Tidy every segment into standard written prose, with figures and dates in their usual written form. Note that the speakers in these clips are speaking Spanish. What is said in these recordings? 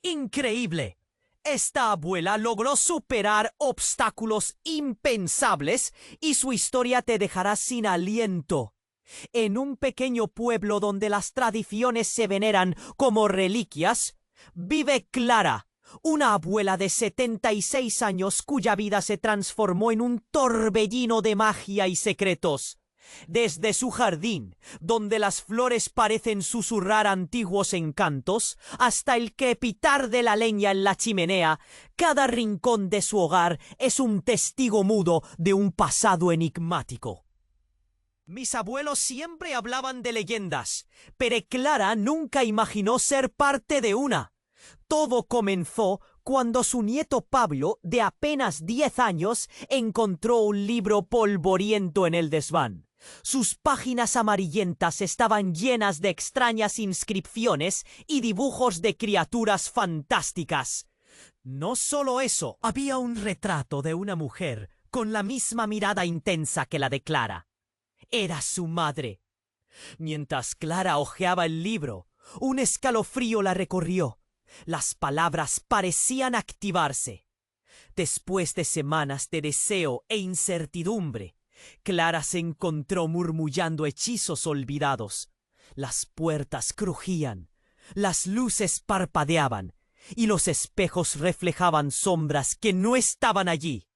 ¡Increíble! Esta abuela logró superar obstáculos impensables y su historia te dejará sin aliento. En un pequeño pueblo donde las tradiciones se veneran como reliquias, vive Clara, una abuela de 76 años cuya vida se transformó en un torbellino de magia y secretos. Desde su jardín, donde las flores parecen susurrar antiguos encantos, hasta el crepitar de la leña en la chimenea, cada rincón de su hogar es un testigo mudo de un pasado enigmático. Mis abuelos siempre hablaban de leyendas, pero Clara nunca imaginó ser parte de una. Todo comenzó cuando su nieto Pablo, de apenas 10 años, encontró un libro polvoriento en el desván. Sus páginas amarillentas estaban llenas de extrañas inscripciones y dibujos de criaturas fantásticas. No solo eso, había un retrato de una mujer con la misma mirada intensa que la de Clara. Era su madre. Mientras Clara hojeaba el libro, un escalofrío la recorrió. Las palabras parecían activarse. Después de semanas de deseo e incertidumbre, Clara se encontró murmullando hechizos olvidados. Las puertas crujían, las luces parpadeaban y los espejos reflejaban sombras que no estaban allí.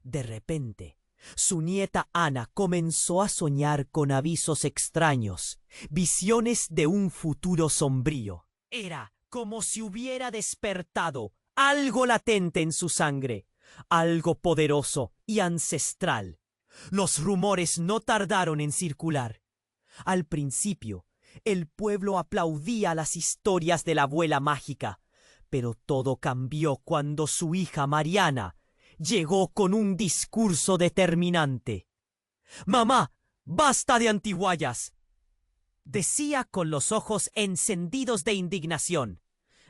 De repente, su nieta Ana comenzó a soñar con avisos extraños, visiones de un futuro sombrío. Era como si hubiera despertado algo latente en su sangre, algo poderoso y ancestral. Los rumores no tardaron en circular. Al principio, el pueblo aplaudía las historias de la abuela mágica, pero todo cambió cuando su hija Mariana llegó con un discurso determinante. «Mamá, basta de antiguallas», decía con los ojos encendidos de indignación.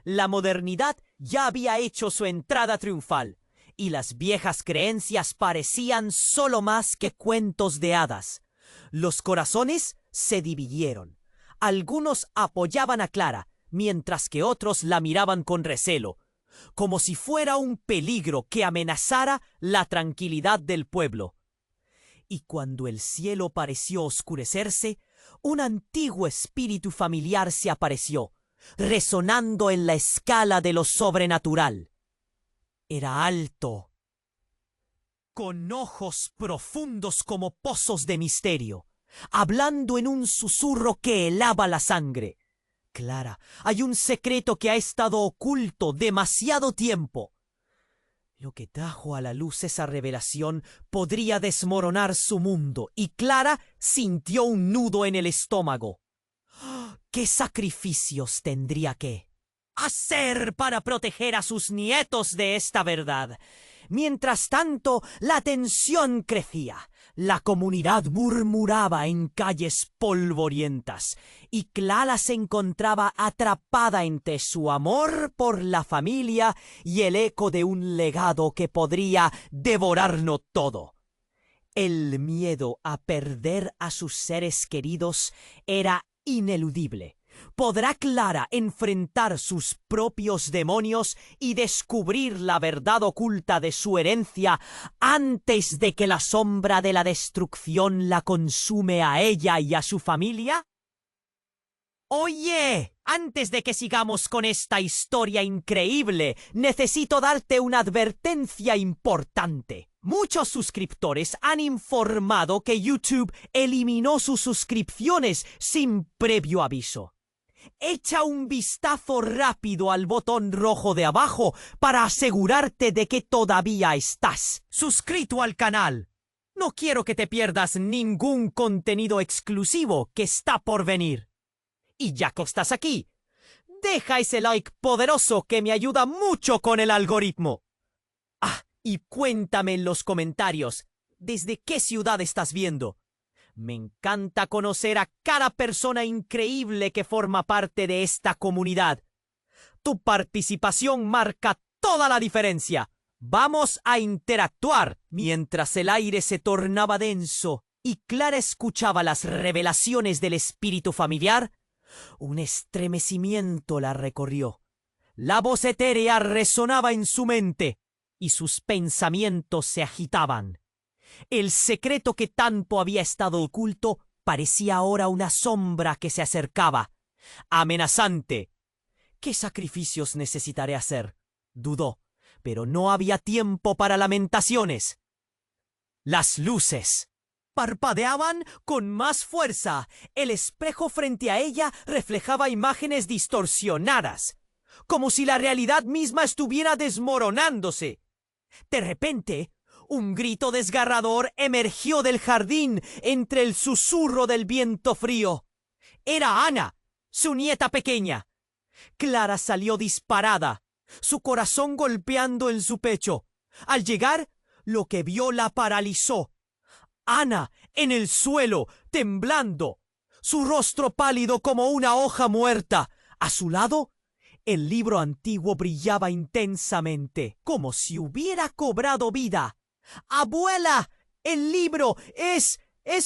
La modernidad ya había hecho su entrada triunfal, y las viejas creencias parecían solo más que cuentos de hadas. Los corazones se dividieron. Algunos apoyaban a Clara, mientras que otros la miraban con recelo, como si fuera un peligro que amenazara la tranquilidad del pueblo. Y cuando el cielo pareció oscurecerse, un antiguo espíritu familiar se apareció, resonando en la escala de lo sobrenatural. Era alto, con ojos profundos como pozos de misterio, hablando en un susurro que helaba la sangre. «Clara, hay un secreto que ha estado oculto demasiado tiempo». Lo que trajo a la luz esa revelación podría desmoronar su mundo, y Clara sintió un nudo en el estómago. ¿Qué sacrificios tendría que hacer para proteger a sus nietos de esta verdad? Mientras tanto, la tensión crecía. La comunidad murmuraba en calles polvorientas, y Clara se encontraba atrapada entre su amor por la familia y el eco de un legado que podría devorarlo todo. El miedo a perder a sus seres queridos era ineludible. ¿Podrá Clara enfrentar sus propios demonios y descubrir la verdad oculta de su herencia antes de que la sombra de la destrucción la consume a ella y a su familia? Oye, antes de que sigamos con esta historia increíble, necesito darte una advertencia importante. Muchos suscriptores han informado que YouTube eliminó sus suscripciones sin previo aviso. Echa un vistazo rápido al botón rojo de abajo para asegurarte de que todavía estás suscrito al canal. No quiero que te pierdas ningún contenido exclusivo que está por venir. Y ya que estás aquí, deja ese like poderoso que me ayuda mucho con el algoritmo. Ah, y cuéntame en los comentarios desde qué ciudad estás viendo. Me encanta conocer a cada persona increíble que forma parte de esta comunidad. Tu participación marca toda la diferencia. Vamos a interactuar. Mientras el aire se tornaba denso y Clara escuchaba las revelaciones del espíritu familiar, un estremecimiento la recorrió. La voz etérea resonaba en su mente y sus pensamientos se agitaban. El secreto que tanto había estado oculto parecía ahora una sombra que se acercaba, amenazante. ¿Qué sacrificios necesitaré hacer?, dudó, pero no había tiempo para lamentaciones. Las luces parpadeaban con más fuerza. El espejo frente a ella reflejaba imágenes distorsionadas, como si la realidad misma estuviera desmoronándose. De repente, un grito desgarrador emergió del jardín entre el susurro del viento frío. Era Ana, su nieta pequeña. Clara salió disparada, su corazón golpeando en su pecho. Al llegar, lo que vio la paralizó. Ana en el suelo, temblando, su rostro pálido como una hoja muerta. A su lado, el libro antiguo brillaba intensamente, como si hubiera cobrado vida. ¡Abuela! ¡El libro es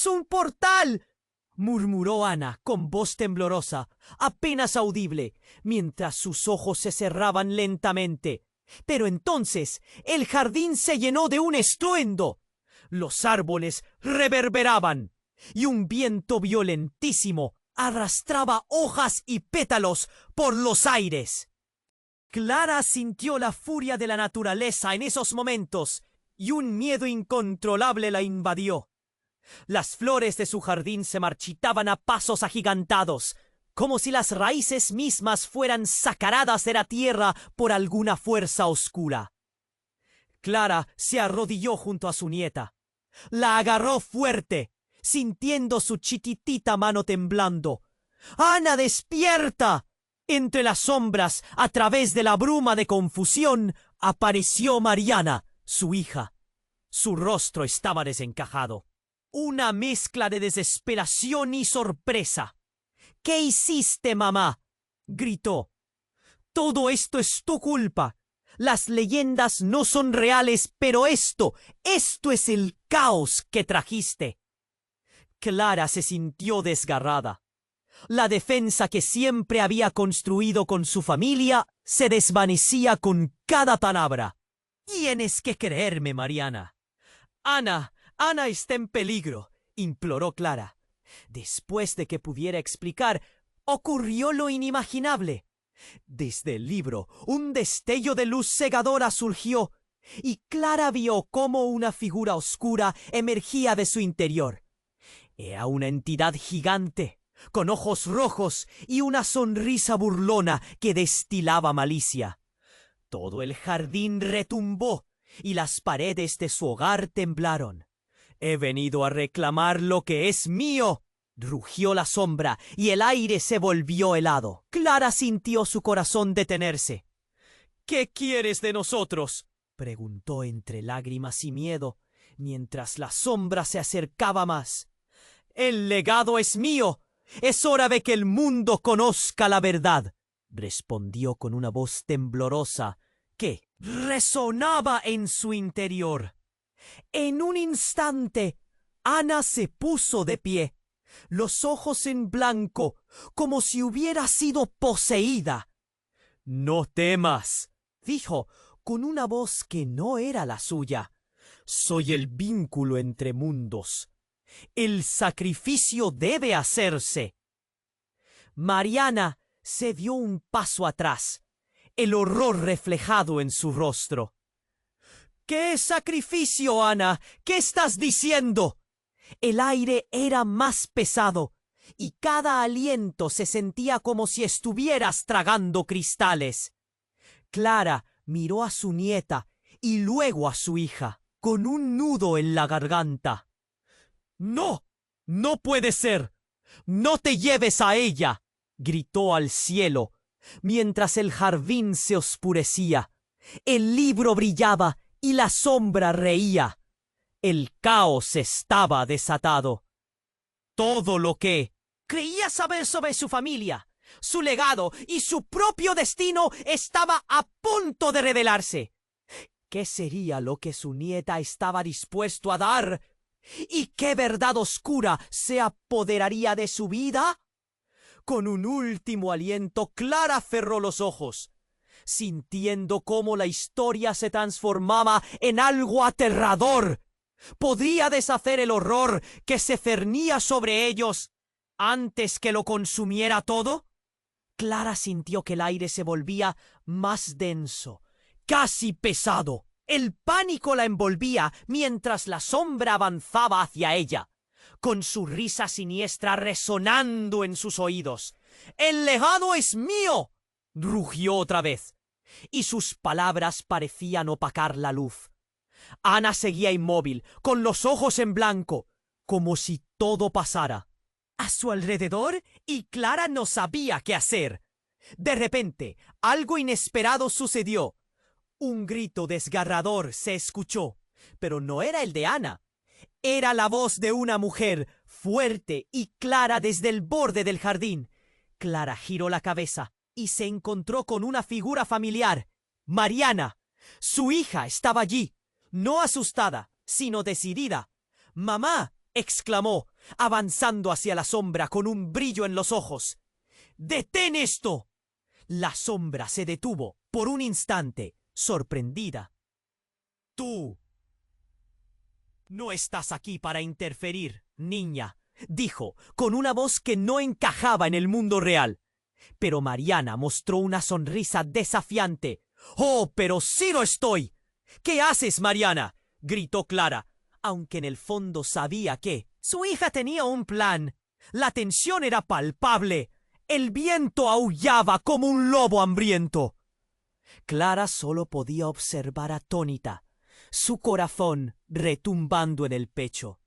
un portal!, murmuró Ana con voz temblorosa, apenas audible, mientras sus ojos se cerraban lentamente. Pero entonces el jardín se llenó de un estruendo. Los árboles reverberaban y un viento violentísimo arrastraba hojas y pétalos por los aires. Clara sintió la furia de la naturaleza en esos momentos y un miedo incontrolable la invadió. Las flores de su jardín se marchitaban a pasos agigantados, como si las raíces mismas fueran sacaradas de la tierra por alguna fuerza oscura. Clara se arrodilló junto a su nieta. La agarró fuerte, sintiendo su chiquitita mano temblando. ¡Ana, despierta! Entre las sombras, a través de la bruma de confusión, apareció Mariana, su hija. Su rostro estaba desencajado. Una mezcla de desesperación y sorpresa. ¿Qué hiciste, mamá?, gritó. Todo esto es tu culpa. Las leyendas no son reales, pero esto es el caos que trajiste. Clara se sintió desgarrada. La defensa que siempre había construido con su familia se desvanecía con cada palabra. Tienes que creerme, Mariana. Ana está en peligro, imploró Clara. Después de que pudiera explicar, ocurrió lo inimaginable. Desde el libro, un destello de luz cegadora surgió, y Clara vio cómo una figura oscura emergía de su interior. Era una entidad gigante, con ojos rojos y una sonrisa burlona que destilaba malicia. Todo el jardín retumbó y las paredes de su hogar temblaron. «He venido a reclamar lo que es mío», rugió la sombra, y el aire se volvió helado. Clara sintió su corazón detenerse. «¿Qué quieres de nosotros?», preguntó entre lágrimas y miedo, mientras la sombra se acercaba más. «El legado es mío. Es hora de que el mundo conozca la verdad», respondió con una voz temblorosa que resonaba en su interior. En un instante, Ana se puso de pie, los ojos en blanco, como si hubiera sido poseída. «No temas», dijo, con una voz que no era la suya. «Soy el vínculo entre mundos. El sacrificio debe hacerse». Mariana se dio un paso atrás, el horror reflejado en su rostro. «¿Qué sacrificio, Ana? ¿Qué estás diciendo?». El aire era más pesado, y cada aliento se sentía como si estuvieras tragando cristales. Clara miró a su nieta y luego a su hija, con un nudo en la garganta. «¡No! ¡No puede ser! ¡No te lleves a ella!», gritó al cielo, mientras el jardín se oscurecía. El libro brillaba y la sombra reía. El caos estaba desatado. Todo lo que creía saber sobre su familia, su legado y su propio destino estaba a punto de revelarse. ¿Qué sería lo que su nieta estaba dispuesto a dar? ¿Y qué verdad oscura se apoderaría de su vida? Con un último aliento, Clara cerró los ojos. sintiendo cómo la historia se transformaba en algo aterrador. Podría deshacer el horror que se cernía sobre ellos antes que lo consumiera todo. Clara sintió que el aire se volvía más denso, casi pesado. El pánico la envolvía mientras la sombra avanzaba hacia ella, con su risa siniestra resonando en sus oídos. «¡El legado es mío!», rugió otra vez, y sus palabras parecían opacar la luz. Ana seguía inmóvil, con los ojos en blanco, como si todo pasara a su alrededor y Clara no sabía qué hacer. De repente, algo inesperado sucedió. Un grito desgarrador se escuchó, pero no era el de Ana. Era la voz de una mujer, fuerte y clara desde el borde del jardín. Clara giró la cabeza y se encontró con una figura familiar. Mariana. Su hija estaba allí, no asustada, sino decidida. «¡Mamá!», exclamó, avanzando hacia la sombra con un brillo en los ojos. «¡Detén esto!». La sombra se detuvo por un instante, sorprendida. «Tú no estás aquí para interferir, niña», dijo, con una voz que no encajaba en el mundo real. Pero Mariana mostró una sonrisa desafiante. «¡Oh, pero sí lo estoy!». «¿Qué haces, Mariana?», gritó Clara, aunque en el fondo sabía que su hija tenía un plan. La tensión era palpable. El viento aullaba como un lobo hambriento. Clara solo podía observar atónita, su corazón retumbando en el pecho.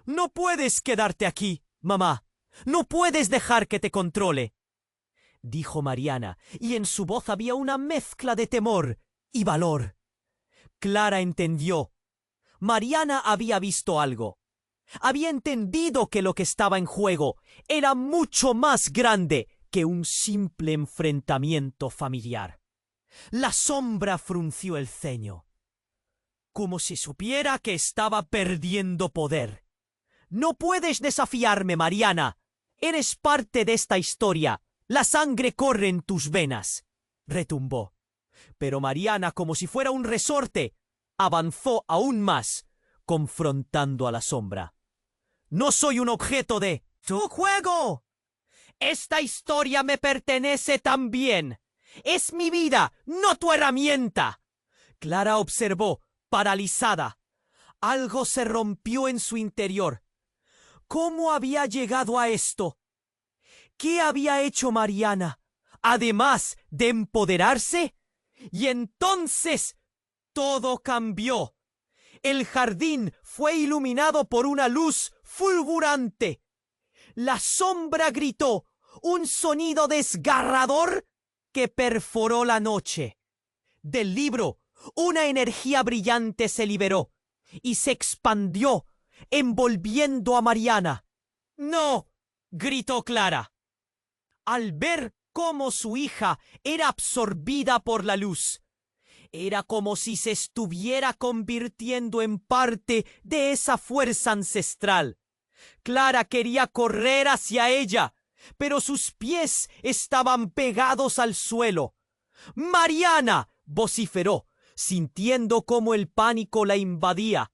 «No puedes quedarte aquí, mamá. No puedes dejar que te controle», dijo Mariana, y en su voz había una mezcla de temor y valor. Clara entendió. Mariana había visto algo. Había entendido que lo que estaba en juego era mucho más grande que un simple enfrentamiento familiar. La sombra frunció el ceño, como si supiera que estaba perdiendo poder. «No puedes desafiarme, Mariana. Eres parte de esta historia. La sangre corre en tus venas», retumbó. Pero Mariana, como si fuera un resorte, avanzó aún más, confrontando a la sombra. «No soy un objeto de tu juego. Esta historia me pertenece también. Es mi vida, no tu herramienta». Clara observó, paralizada. Algo se rompió en su interior. ¿Cómo había llegado a esto? ¿Qué había hecho Mariana, además de empoderarse? Y entonces todo cambió. El jardín fue iluminado por una luz fulgurante. La sombra gritó, un sonido desgarrador que perforó la noche. Del libro, una energía brillante se liberó y se expandió, envolviendo a Mariana. «¡No!», gritó Clara, al ver cómo su hija era absorbida por la luz. Era como si se estuviera convirtiendo en parte de esa fuerza ancestral. Clara quería correr hacia ella, pero sus pies estaban pegados al suelo. «¡Mariana!», vociferó, sintiendo cómo el pánico la invadía.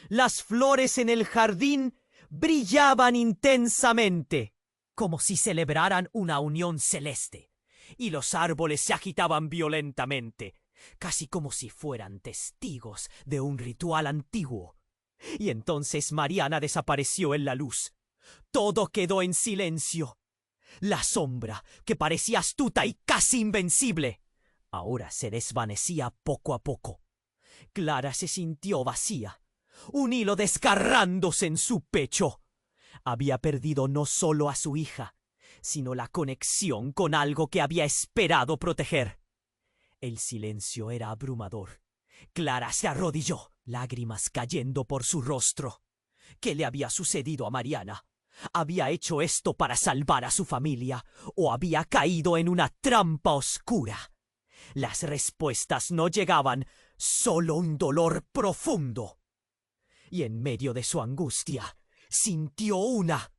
Las flores en el jardín brillaban intensamente, como si celebraran una unión celeste, y los árboles se agitaban violentamente, casi como si fueran testigos de un ritual antiguo. Y entonces Mariana desapareció en la luz. Todo quedó en silencio. La sombra, que parecía astuta y casi invencible, ahora se desvanecía poco a poco. Clara se sintió vacía, un hilo desgarrándose en su pecho. Había perdido no solo a su hija, sino la conexión con algo que había esperado proteger. El silencio era abrumador. Clara se arrodilló, lágrimas cayendo por su rostro. ¿Qué le había sucedido a Mariana? ¿Había hecho esto para salvar a su familia o había caído en una trampa oscura? Las respuestas no llegaban, solo un dolor profundo. Y en medio de su angustia, sintió una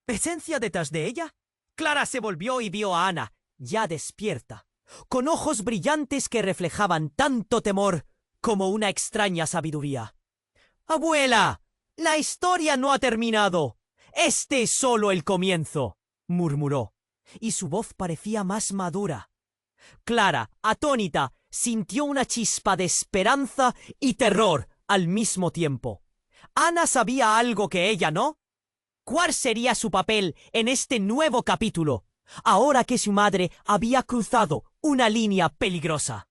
presencia detrás de ella. Clara se volvió y vio a Ana, ya despierta, con ojos brillantes que reflejaban tanto temor como una extraña sabiduría. «Abuela, la historia no ha terminado. Este es solo el comienzo», murmuró, y su voz parecía más madura. Clara, atónita, sintió una chispa de esperanza y terror al mismo tiempo. ¿Ana sabía algo que ella no? ¿Cuál sería su papel en este nuevo capítulo, ahora que su madre había cruzado una línea peligrosa?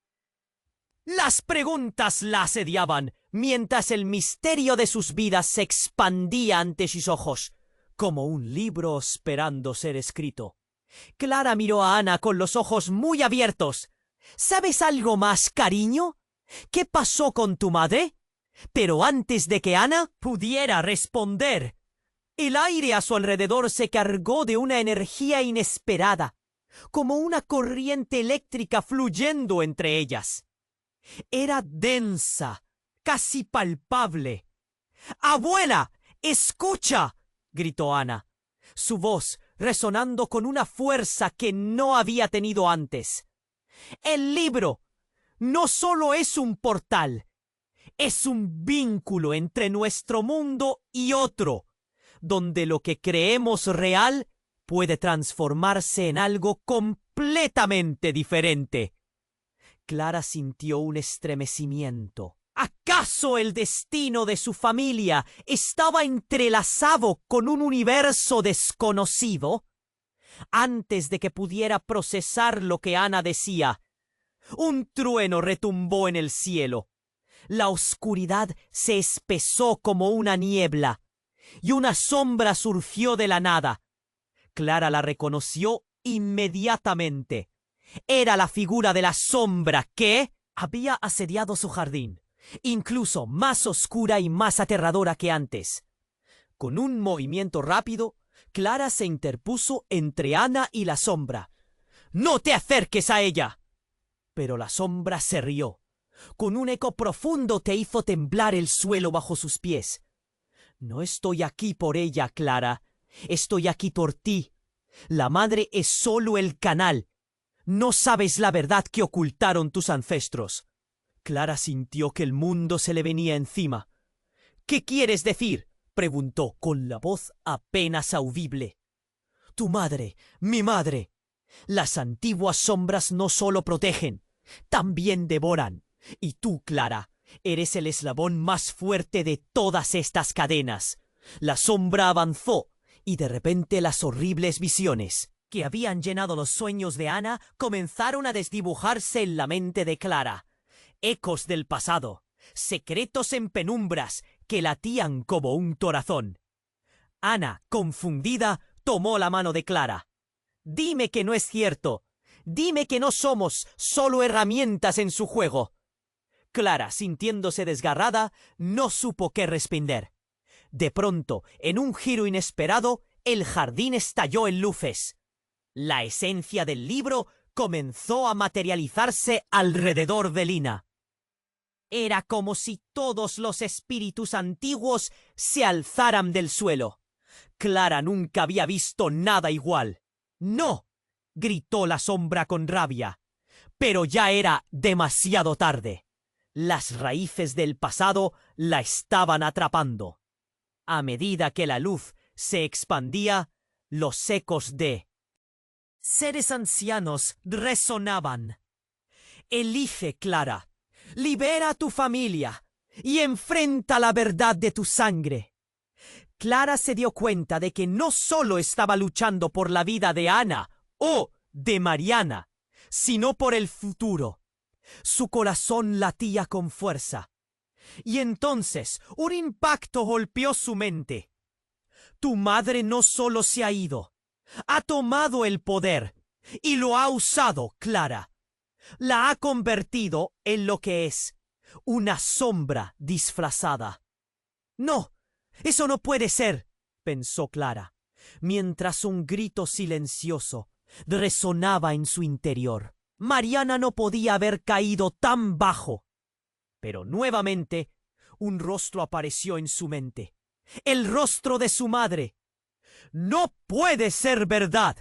Las preguntas la asediaban, mientras el misterio de sus vidas se expandía ante sus ojos, como un libro esperando ser escrito. Clara miró a Ana con los ojos muy abiertos. ¿Sabes algo más, cariño? ¿Qué pasó con tu madre? Pero antes de que Ana pudiera responder, el aire a su alrededor se cargó de una energía inesperada, como una corriente eléctrica fluyendo entre ellas. Era densa, casi palpable. «¡Abuela! ¡Escucha!», gritó Ana, su voz resonando con una fuerza que no había tenido antes. «El libro no solo es un portal, es un vínculo entre nuestro mundo y otro, donde lo que creemos real puede transformarse en algo completamente diferente». Clara sintió un estremecimiento. ¿Acaso el destino de su familia estaba entrelazado con un universo desconocido? Antes de que pudiera procesar lo que Ana decía, un trueno retumbó en el cielo. La oscuridad se espesó como una niebla, y una sombra surgió de la nada. Clara la reconoció inmediatamente. Era la figura de la sombra que había asediado su jardín, incluso más oscura y más aterradora que antes. Con un movimiento rápido, Clara se interpuso entre Ana y la sombra. «¡No te acerques a ella!». Pero la sombra se rió. Con un eco profundo que hizo temblar el suelo bajo sus pies. «No estoy aquí por ella, Clara. Estoy aquí por ti. La madre es solo el canal. No sabes la verdad que ocultaron tus ancestros». Clara sintió que el mundo se le venía encima. «¿Qué quieres decir?», preguntó con la voz apenas audible. «Tu madre, mi madre. Las antiguas sombras no solo protegen, también devoran. Y tú, Clara, eres el eslabón más fuerte de todas estas cadenas». La sombra avanzó, y de repente las horribles visiones que habían llenado los sueños de Ana comenzaron a desdibujarse en la mente de Clara. Ecos del pasado, secretos en penumbras que latían como un corazón. Ana, confundida, tomó la mano de Clara. «Dime que no es cierto. Dime que no somos solo herramientas en su juego». Clara, sintiéndose desgarrada, no supo qué responder. De pronto, en un giro inesperado, el jardín estalló en luces. La esencia del libro comenzó a materializarse alrededor de Lina. Era como si todos los espíritus antiguos se alzaran del suelo. Clara nunca había visto nada igual. «¡No!», gritó la sombra con rabia. Pero ya era demasiado tarde. Las raíces del pasado la estaban atrapando. A medida que la luz se expandía, los ecos de seres ancianos resonaban. «Elige, Clara. Libera a tu familia y enfrenta la verdad de tu sangre». Clara se dio cuenta de que no solo estaba luchando por la vida de Ana o de Mariana, sino por el futuro. Su corazón latía con fuerza. Y entonces un impacto golpeó su mente. Tu madre no solo se ha ido, ha tomado el poder y lo ha usado, Clara. La ha convertido en lo que es, una sombra disfrazada. «No, eso no puede ser», pensó Clara, mientras un grito silencioso resonaba en su interior. Mariana no podía haber caído tan bajo. Pero nuevamente un rostro apareció en su mente. El rostro de su madre. «¡No puede ser verdad!»,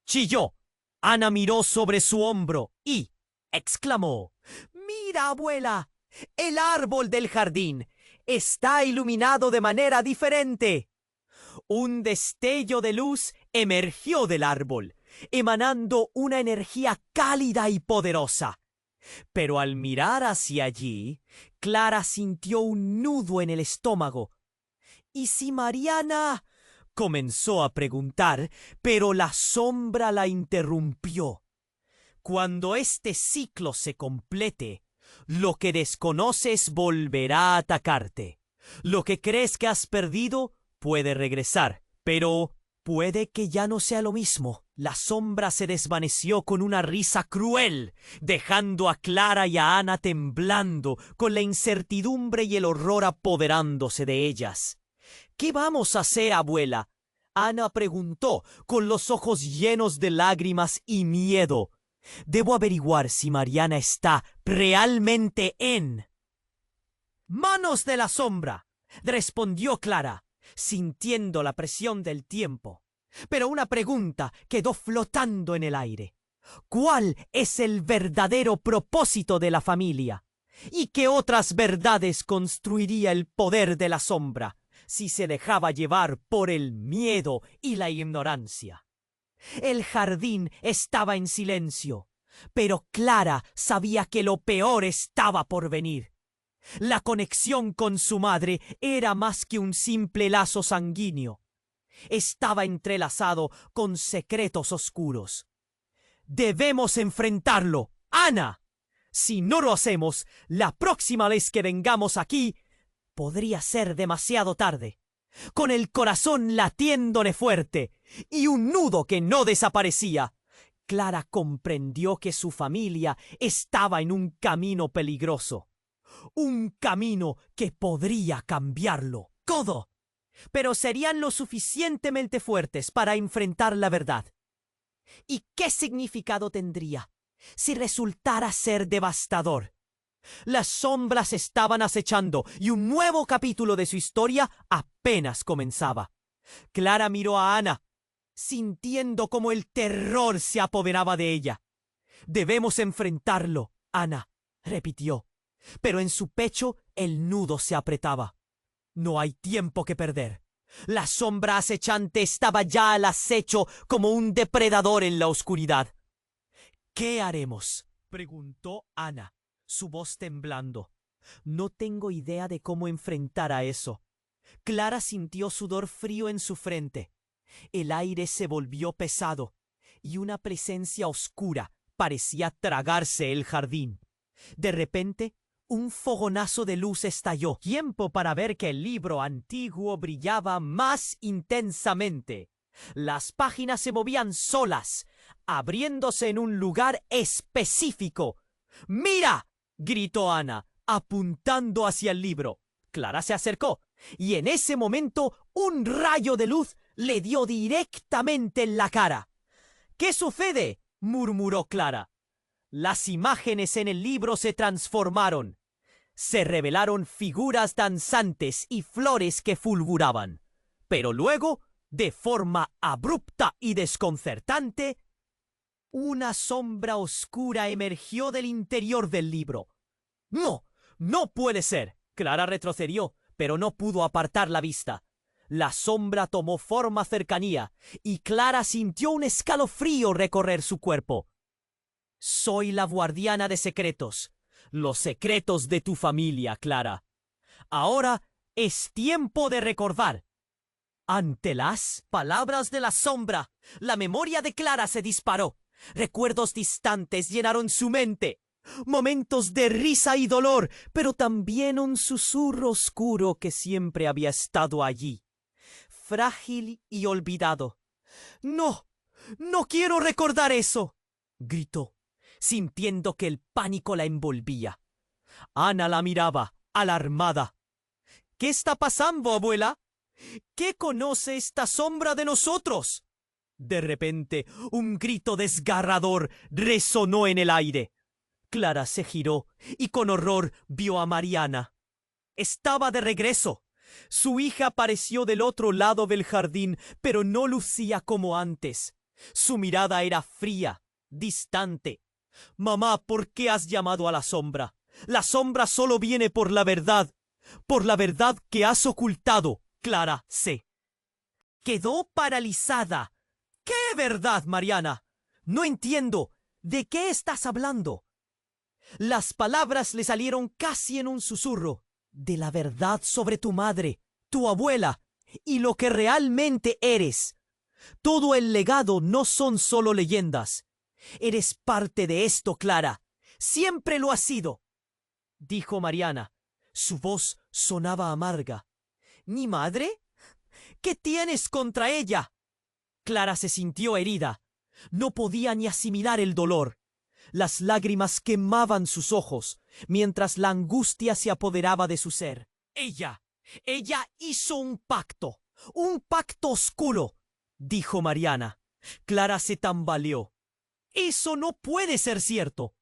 chilló. Ana miró sobre su hombro y exclamó: «Mira, abuela, el árbol del jardín está iluminado de manera diferente». Un destello de luz emergió del árbol, emanando una energía cálida y poderosa. Pero al mirar hacia allí, Clara sintió un nudo en el estómago. ¿Y si Mariana? Comenzó a preguntar, pero la sombra la interrumpió. Cuando este ciclo se complete, lo que desconoces volverá a atacarte. Lo que crees que has perdido puede regresar, pero puede que ya no sea lo mismo. La sombra se desvaneció con una risa cruel, dejando a Clara y a Ana temblando, con la incertidumbre y el horror apoderándose de ellas. «¿Qué vamos a hacer, abuela?», Ana preguntó, con los ojos llenos de lágrimas y miedo. «Debo averiguar si Mariana está realmente en...». «Manos de la sombra», respondió Clara, sintiendo la presión del tiempo. Pero una pregunta quedó flotando en el aire. ¿Cuál es el verdadero propósito de la familia? ¿Y qué otras verdades construiría el poder de la sombra si se dejaba llevar por el miedo y la ignorancia? El jardín estaba en silencio, pero Clara sabía que lo peor estaba por venir. La conexión con su madre era más que un simple lazo sanguíneo. Estaba entrelazado con secretos oscuros. «Debemos enfrentarlo, Ana. Si no lo hacemos, la próxima vez que vengamos aquí, podría ser demasiado tarde». Con el corazón latiéndole fuerte y un nudo que no desaparecía, Clara comprendió que su familia estaba en un camino peligroso. Un camino que podría cambiarlo todo. Pero serían lo suficientemente fuertes para enfrentar la verdad. ¿Y qué significado tendría si resultara ser devastador? Las sombras estaban acechando y un nuevo capítulo de su historia apenas comenzaba. Clara miró a Ana, sintiendo cómo el terror se apoderaba de ella. «Debemos enfrentarlo, Ana», repitió, pero en su pecho el nudo se apretaba. No hay tiempo que perder. La sombra acechante estaba ya al acecho como un depredador en la oscuridad. «¿Qué haremos?», preguntó Ana, su voz temblando. «No tengo idea de cómo enfrentar a eso». Clara sintió sudor frío en su frente. El aire se volvió pesado y una presencia oscura parecía tragarse el jardín. De repente, un fogonazo de luz estalló. Tiempo para ver que el libro antiguo brillaba más intensamente. Las páginas se movían solas, abriéndose en un lugar específico. «¡Mira!», gritó Ana, apuntando hacia el libro. Clara se acercó, y en ese momento un rayo de luz le dio directamente en la cara. «¿Qué sucede?», murmuró Clara. Las imágenes en el libro se transformaron. Se revelaron figuras danzantes y flores que fulguraban. Pero luego, de forma abrupta y desconcertante, una sombra oscura emergió del interior del libro. «¡No! ¡No puede ser!», Clara retrocedió, pero no pudo apartar la vista. La sombra tomó forma cercanía, y Clara sintió un escalofrío recorrer su cuerpo. «Soy la guardiana de secretos, los secretos de tu familia, Clara. Ahora es tiempo de recordar». Ante las palabras de la sombra, la memoria de Clara se disparó. Recuerdos distantes llenaron su mente. Momentos de risa y dolor, pero también un susurro oscuro que siempre había estado allí, frágil y olvidado. «¡No! ¡No quiero recordar eso!», gritó, sintiendo que el pánico la envolvía. Ana la miraba, alarmada. «¿Qué está pasando, abuela? ¿Qué conoce esta sombra de nosotros?». De repente, un grito desgarrador resonó en el aire. Clara se giró y con horror vio a Mariana. Estaba de regreso. Su hija apareció del otro lado del jardín, pero no lucía como antes. Su mirada era fría, distante. Mamá, ¿por qué has llamado a la sombra? La sombra solo viene por la verdad que has ocultado, Clara C. Quedó paralizada. ¿Qué verdad, Mariana? No entiendo. ¿De qué estás hablando? Las palabras le salieron casi en un susurro. De la verdad sobre tu madre, tu abuela, y lo que realmente eres. Todo el legado no son solo leyendas. Eres parte de esto, Clara. Siempre lo has sido, dijo Mariana. Su voz sonaba amarga. ¿Mi madre? ¿Qué tienes contra ella? Clara se sintió herida. No podía ni asimilar el dolor. Las lágrimas quemaban sus ojos, mientras la angustia se apoderaba de su ser. Ella hizo un pacto oscuro, dijo Mariana. Clara se tambaleó. Eso no puede ser cierto.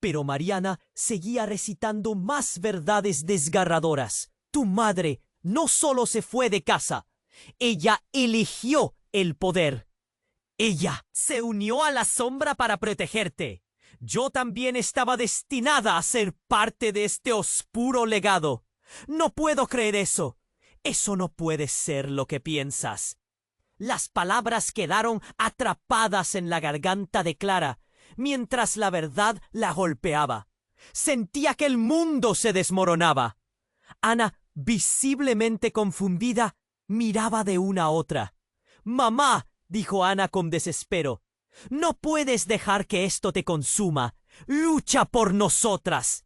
Pero Mariana seguía recitando más verdades desgarradoras. Tu madre no solo se fue de casa, ella eligió el poder. Ella se unió a la sombra para protegerte. Yo también estaba destinada a ser parte de este oscuro legado. No puedo creer eso. Eso no puede ser lo que piensas. Las palabras quedaron atrapadas en la garganta de Clara, mientras la verdad la golpeaba. Sentía que el mundo se desmoronaba. Ana, visiblemente confundida, miraba de una a otra. «Mamá», dijo Ana con desespero, «no puedes dejar que esto te consuma. Lucha por nosotras».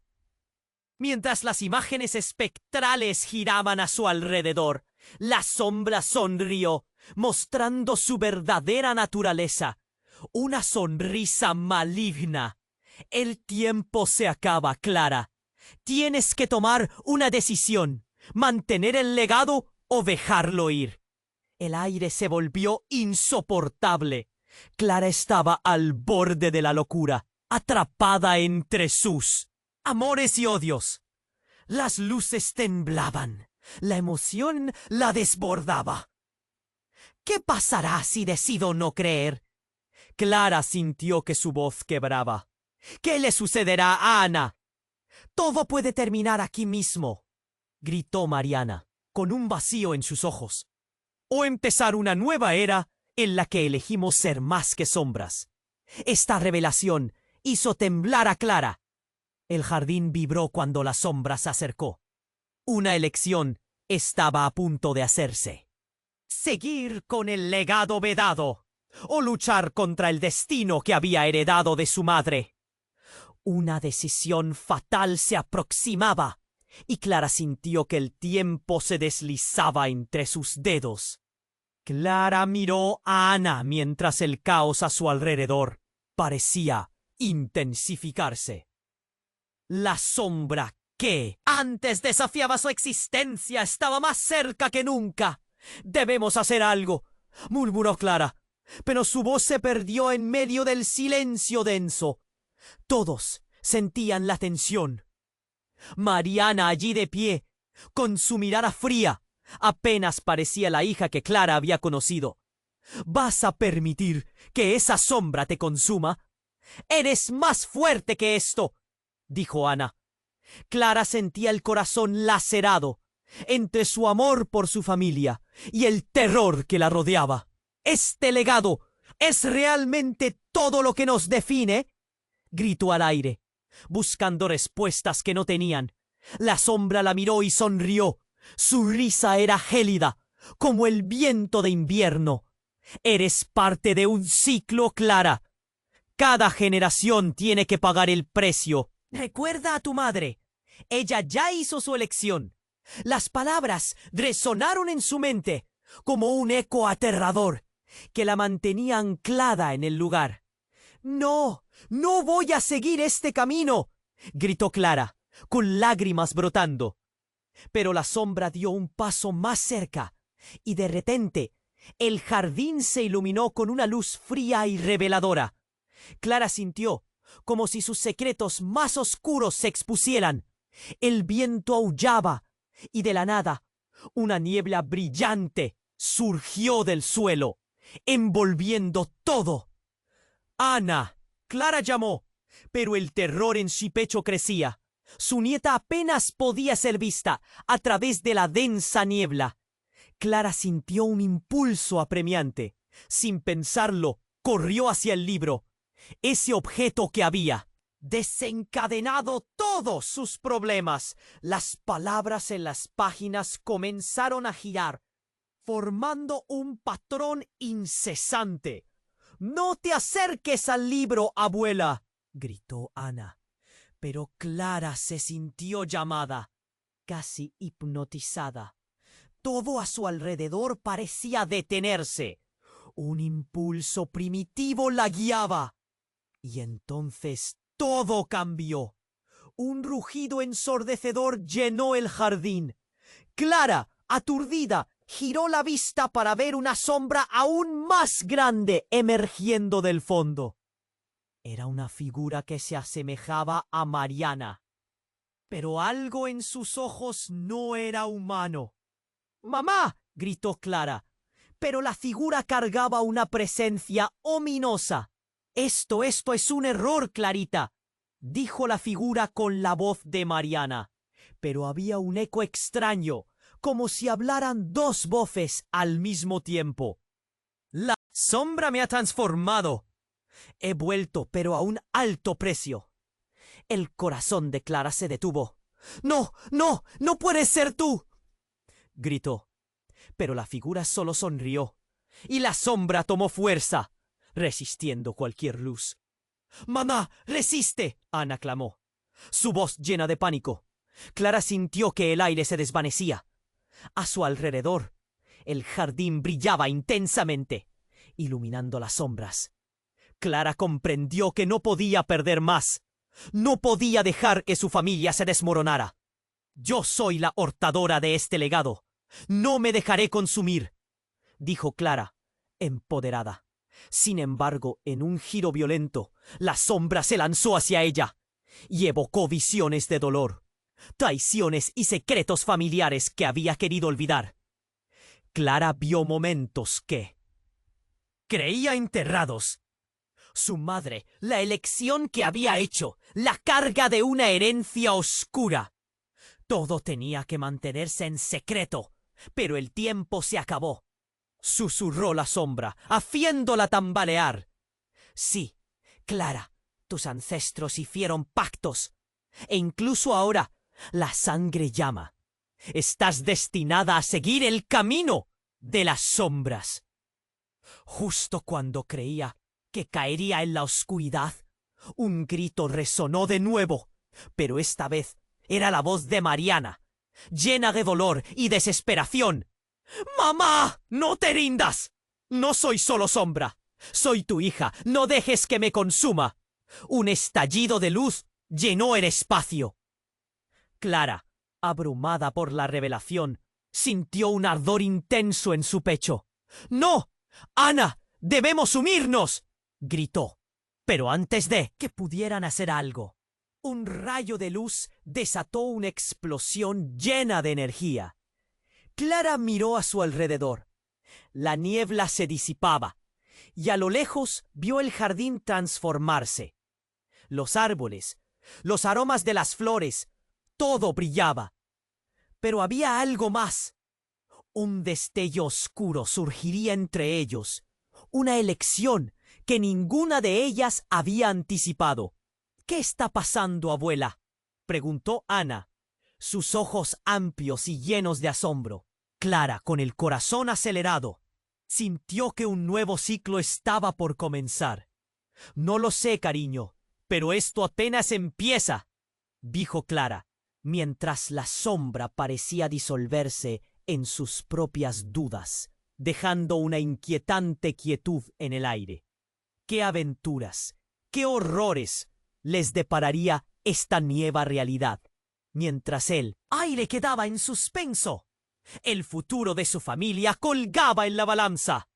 Mientras las imágenes espectrales giraban a su alrededor, la sombra sonrió, mostrando su verdadera naturaleza. Una sonrisa maligna. El tiempo se acaba, Clara. Tienes que tomar una decisión. Mantener el legado o dejarlo ir. El aire se volvió insoportable. Clara estaba al borde de la locura, atrapada entre sus amores y odios. Las luces temblaban. La emoción la desbordaba. ¿Qué pasará si decido no creer? Clara sintió que su voz quebraba. ¿Qué le sucederá a Ana? Todo puede terminar aquí mismo, gritó Mariana, con un vacío en sus ojos. O empezar una nueva era en la que elegimos ser más que sombras. Esta revelación hizo temblar a Clara. El jardín vibró cuando la sombra se acercó. Una elección estaba a punto de hacerse. Seguir con el legado vedado o luchar contra el destino que había heredado de su madre. Una decisión fatal se aproximaba y Clara sintió que el tiempo se deslizaba entre sus dedos. Clara miró a Ana mientras el caos a su alrededor parecía intensificarse. La sombra que antes desafiaba su existencia estaba más cerca que nunca. «Debemos hacer algo», murmuró Clara, pero su voz se perdió en medio del silencio denso. Todos sentían la tensión. Mariana allí de pie, con su mirada fría, apenas parecía la hija que Clara había conocido. «¿Vas a permitir que esa sombra te consuma? Eres más fuerte que esto», dijo Ana. Clara sentía el corazón lacerado entre su amor por su familia y el terror que la rodeaba. «¿Este legado es realmente todo lo que nos define?», gritó al aire, buscando respuestas que no tenían. La sombra la miró y sonrió. Su risa era gélida, como el viento de invierno. «Eres parte de un ciclo, Clara. Cada generación tiene que pagar el precio. Recuerda a tu madre. Ella ya hizo su elección». Las palabras resonaron en su mente como un eco aterrador que la mantenía anclada en el lugar. «No, no voy a seguir este camino», gritó Clara, con lágrimas brotando. Pero la sombra dio un paso más cerca y de repente el jardín se iluminó con una luz fría y reveladora. Clara sintió como si sus secretos más oscuros se expusieran. El viento aullaba y de la nada una niebla brillante surgió del suelo, envolviendo todo. «Ana», Clara llamó, pero el terror en su pecho crecía. Su nieta apenas podía ser vista a través de la densa niebla. Clara sintió un impulso apremiante. Sin pensarlo, corrió hacia el libro. Ese objeto que había desencadenado todos sus problemas. Las palabras en las páginas comenzaron a girar, formando un patrón incesante. «¡No te acerques al libro, abuela!», gritó Ana. Pero Clara se sintió llamada, casi hipnotizada. Todo a su alrededor parecía detenerse. Un impulso primitivo la guiaba. Y entonces todo cambió. Un rugido ensordecedor llenó el jardín. Clara, aturdida, giró la vista para ver una sombra aún más grande emergiendo del fondo. Era una figura que se asemejaba a Mariana, pero algo en sus ojos no era humano. «¡Mamá!», gritó Clara, pero la figura cargaba una presencia ominosa. Esto es un error, Clarita», dijo la figura con la voz de Mariana, pero había un eco extraño, como si hablaran dos voces al mismo tiempo. «La sombra me ha transformado. He vuelto, pero a un alto precio». El corazón de Clara se detuvo. «¡No, no, no puedes ser tú!», gritó. Pero la figura solo sonrió, y la sombra tomó fuerza, resistiendo cualquier luz. «¡Mamá, resiste!», Ana clamó, su voz llena de pánico. Clara sintió que el aire se desvanecía. A su alrededor, el jardín brillaba intensamente, iluminando las sombras. Clara comprendió que no podía perder más. No podía dejar que su familia se desmoronara. «Yo soy la hortadora de este legado. No me dejaré consumir», dijo Clara, empoderada. Sin embargo, en un giro violento, la sombra se lanzó hacia ella y evocó visiones de dolor, traiciones y secretos familiares que había querido olvidar. Clara vio momentos que creía enterrados. Su madre, la elección que había hecho, la carga de una herencia oscura. Todo tenía que mantenerse en secreto, pero el tiempo se acabó. Susurró la sombra, haciéndola tambalear. «Sí, Clara, tus ancestros hicieron pactos, e incluso ahora la sangre llama. Estás destinada a seguir el camino de las sombras». Justo cuando creía que caería en la oscuridad, un grito resonó de nuevo, pero esta vez era la voz de Mariana, llena de dolor y desesperación. «¡Mamá, no te rindas! No soy solo sombra. Soy tu hija. No dejes que me consuma». Un estallido de luz llenó el espacio. Clara, abrumada por la revelación, sintió un ardor intenso en su pecho. «¡No! ¡Ana! ¡Debemos unirnos!», gritó. Pero antes de que pudieran hacer algo, un rayo de luz desató una explosión llena de energía. Clara miró a su alrededor. La niebla se disipaba, y a lo lejos vio el jardín transformarse. Los árboles, los aromas de las flores, todo brillaba. Pero había algo más. Un destello oscuro surgiría entre ellos, una elección que ninguna de ellas había anticipado. «¿Qué está pasando, abuela?», preguntó Ana, sus ojos amplios y llenos de asombro. Clara, con el corazón acelerado, sintió que un nuevo ciclo estaba por comenzar. «No lo sé, cariño, pero esto apenas empieza», dijo Clara, mientras la sombra parecía disolverse en sus propias dudas, dejando una inquietante quietud en el aire. ¿Qué aventuras, qué horrores les depararía esta nueva realidad? Mientras el aire quedaba en suspenso, el futuro de su familia colgaba en la balanza.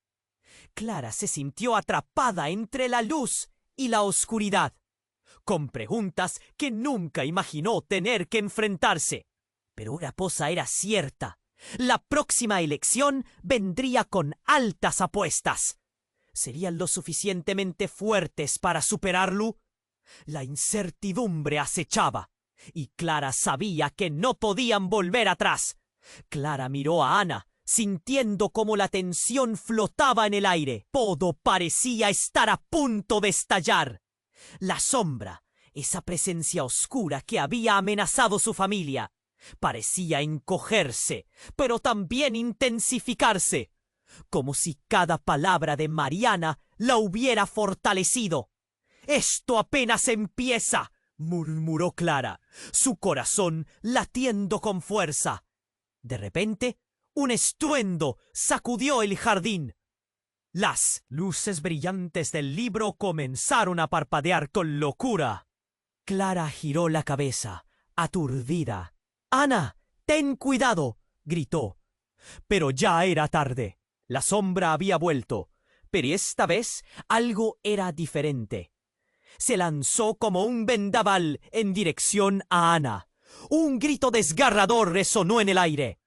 Clara se sintió atrapada entre la luz y la oscuridad, con preguntas que nunca imaginó tener que enfrentarse. Pero una cosa era cierta: la próxima elección vendría con altas apuestas. ¿Serían lo suficientemente fuertes para superarlo? La incertidumbre acechaba, y Clara sabía que no podían volver atrás. Clara miró a Ana, sintiendo cómo la tensión flotaba en el aire. Todo parecía estar a punto de estallar. La sombra, esa presencia oscura que había amenazado su familia, parecía encogerse, pero también intensificarse, como si cada palabra de Mariana la hubiera fortalecido. «Esto apenas empieza», murmuró Clara, su corazón latiendo con fuerza. De repente, un estruendo sacudió el jardín. Las luces brillantes del libro comenzaron a parpadear con locura. Clara giró la cabeza, aturdida. «¡Ana, ten cuidado!», gritó. Pero ya era tarde. La sombra había vuelto, pero esta vez algo era diferente. Se lanzó como un vendaval en dirección a Ana. Un grito desgarrador resonó en el aire.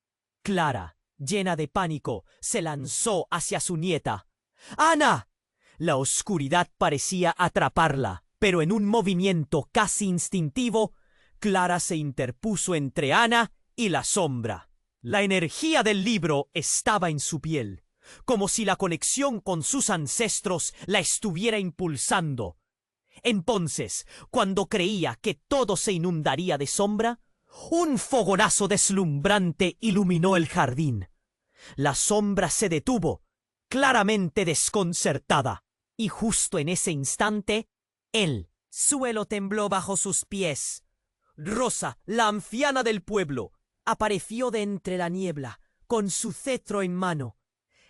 Clara, llena de pánico, se lanzó hacia su nieta. ¡Ana! La oscuridad parecía atraparla, pero en un movimiento casi instintivo, Clara se interpuso entre Ana y la sombra. La energía del libro estaba en su piel, como si la conexión con sus ancestros la estuviera impulsando. Entonces, cuando creía que todo se inundaría de sombra, un fogonazo deslumbrante iluminó el jardín. La sombra se detuvo, claramente desconcertada, y justo en ese instante, el suelo tembló bajo sus pies. Rosa, la anciana del pueblo, apareció de entre la niebla, con su cetro en mano.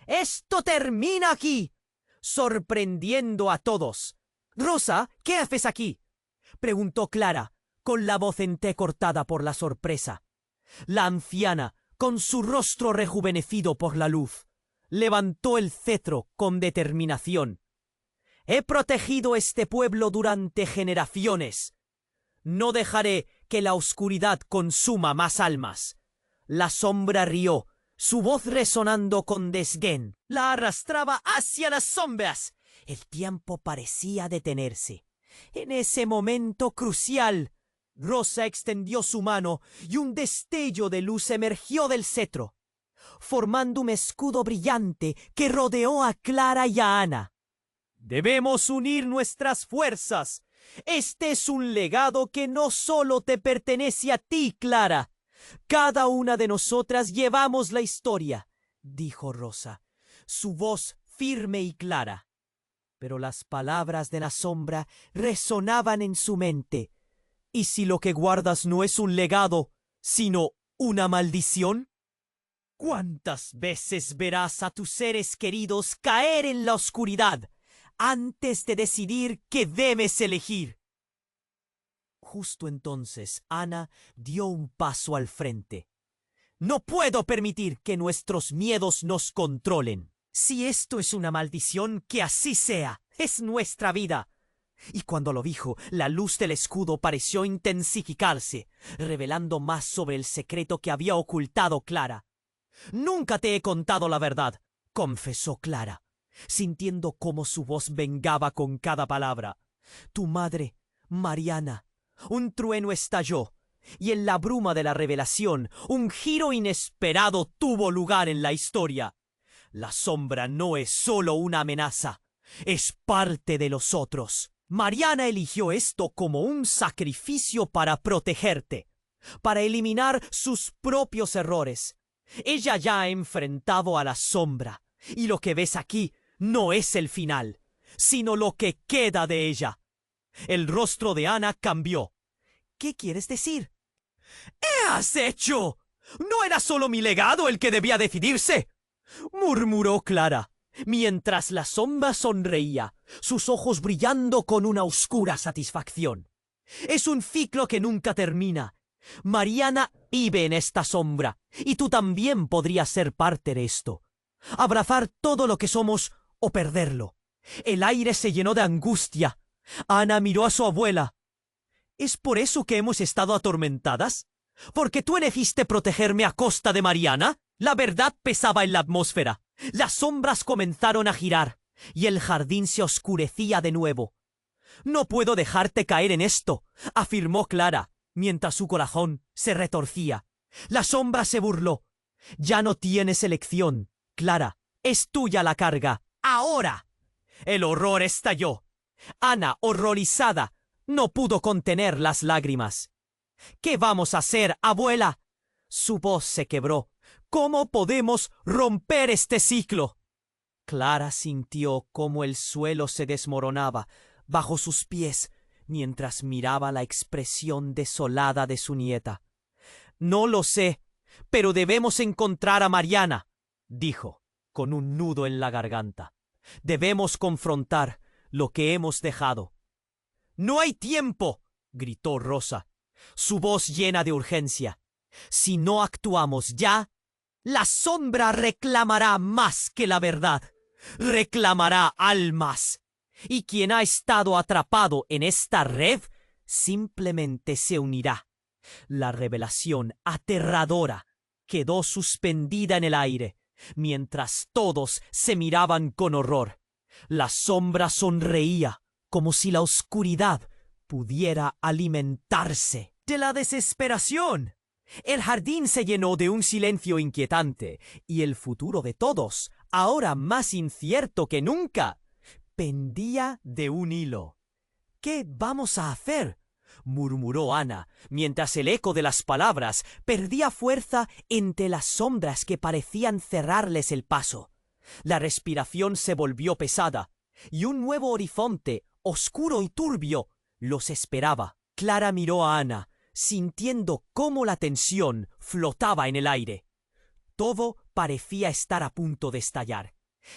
«¡Esto termina aquí!», sorprendiendo a todos. «Rosa, ¿qué haces aquí?», preguntó Clara, con la voz entrecortada por la sorpresa. La anciana, con su rostro rejuvenecido por la luz, levantó el cetro con determinación. «He protegido este pueblo durante generaciones. No dejaré que la oscuridad consuma más almas». La sombra rió, su voz resonando con desdén. La arrastraba hacia las sombras. El tiempo parecía detenerse. En ese momento crucial, Rosa extendió su mano y un destello de luz emergió del cetro, formando un escudo brillante que rodeó a Clara y a Ana. «Debemos unir nuestras fuerzas. Este es un legado que no solo te pertenece a ti, Clara. Cada una de nosotras llevamos la historia», dijo Rosa, su voz firme y clara. Pero las palabras de la sombra resonaban en su mente. ¿Y si lo que guardas no es un legado, sino una maldición? ¿Cuántas veces verás a tus seres queridos caer en la oscuridad antes de decidir qué debes elegir? Justo entonces Ana dio un paso al frente. «No puedo permitir que nuestros miedos nos controlen. Si esto es una maldición, que así sea. Es nuestra vida». Y cuando lo dijo, la luz del escudo pareció intensificarse, revelando más sobre el secreto que había ocultado Clara. «Nunca te he contado la verdad», confesó Clara, sintiendo cómo su voz vengaba con cada palabra. «Tu madre, Mariana». Un trueno estalló, y en la bruma de la revelación, un giro inesperado tuvo lugar en la historia. La sombra no es solo una amenaza, es parte de los otros. Mariana eligió esto como un sacrificio para protegerte, para eliminar sus propios errores. Ella ya ha enfrentado a la sombra, y lo que ves aquí no es el final, sino lo que queda de ella. El rostro de Ana cambió. «¿Qué quieres decir?». «¿Qué has hecho? ¿No era solo mi legado el que debía decidirse?», murmuró Clara, mientras la sombra sonreía, sus ojos brillando con una oscura satisfacción. «Es un ciclo que nunca termina. Mariana vive en esta sombra, y tú también podrías ser parte de esto. Abrazar todo lo que somos o perderlo». El aire se llenó de angustia. Ana miró a su abuela. «¿Es por eso que hemos estado atormentadas? ¿Porque tú elegiste protegerme a costa de Mariana?». La verdad pesaba en la atmósfera. Las sombras comenzaron a girar, y el jardín se oscurecía de nuevo. «No puedo dejarte caer en esto», afirmó Clara, mientras su corazón se retorcía. La sombra se burló. «Ya no tienes elección, Clara. Es tuya la carga. ¡Ahora!». El horror estalló. Ana, horrorizada, no pudo contener las lágrimas. «¿Qué vamos a hacer, abuela?». Su voz se quebró. «¿Cómo podemos romper este ciclo?». Clara sintió cómo el suelo se desmoronaba bajo sus pies mientras miraba la expresión desolada de su nieta. «No lo sé, pero debemos encontrar a Mariana», dijo, con un nudo en la garganta. «Debemos confrontar lo que hemos dejado». «No hay tiempo», gritó Rosa, su voz llena de urgencia. «Si no actuamos ya, la sombra reclamará más que la verdad. Reclamará almas. Y quien ha estado atrapado en esta red simplemente se unirá». La revelación aterradora quedó suspendida en el aire, mientras todos se miraban con horror. La sombra sonreía, como si la oscuridad pudiera alimentarse de la desesperación. El jardín se llenó de un silencio inquietante, y el futuro de todos, ahora más incierto que nunca, pendía de un hilo. «¿Qué vamos a hacer?», murmuró Ana, mientras el eco de las palabras perdía fuerza entre las sombras que parecían cerrarles el paso. La respiración se volvió pesada, y un nuevo horizonte, oscuro y turbio, los esperaba. Clara miró a Ana, sintiendo cómo la tensión flotaba en el aire. Todo parecía estar a punto de estallar.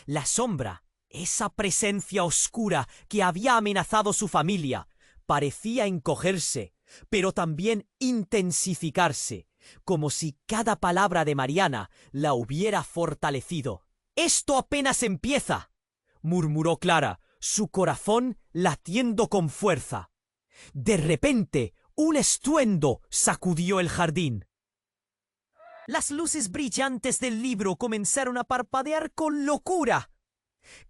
La sombra, esa presencia oscura que había amenazado su familia, parecía encogerse, pero también intensificarse, como si cada palabra de Mariana la hubiera fortalecido. «Esto apenas empieza», murmuró Clara, su corazón latiendo con fuerza. De repente, un estruendo sacudió el jardín. Las luces brillantes del libro comenzaron a parpadear con locura.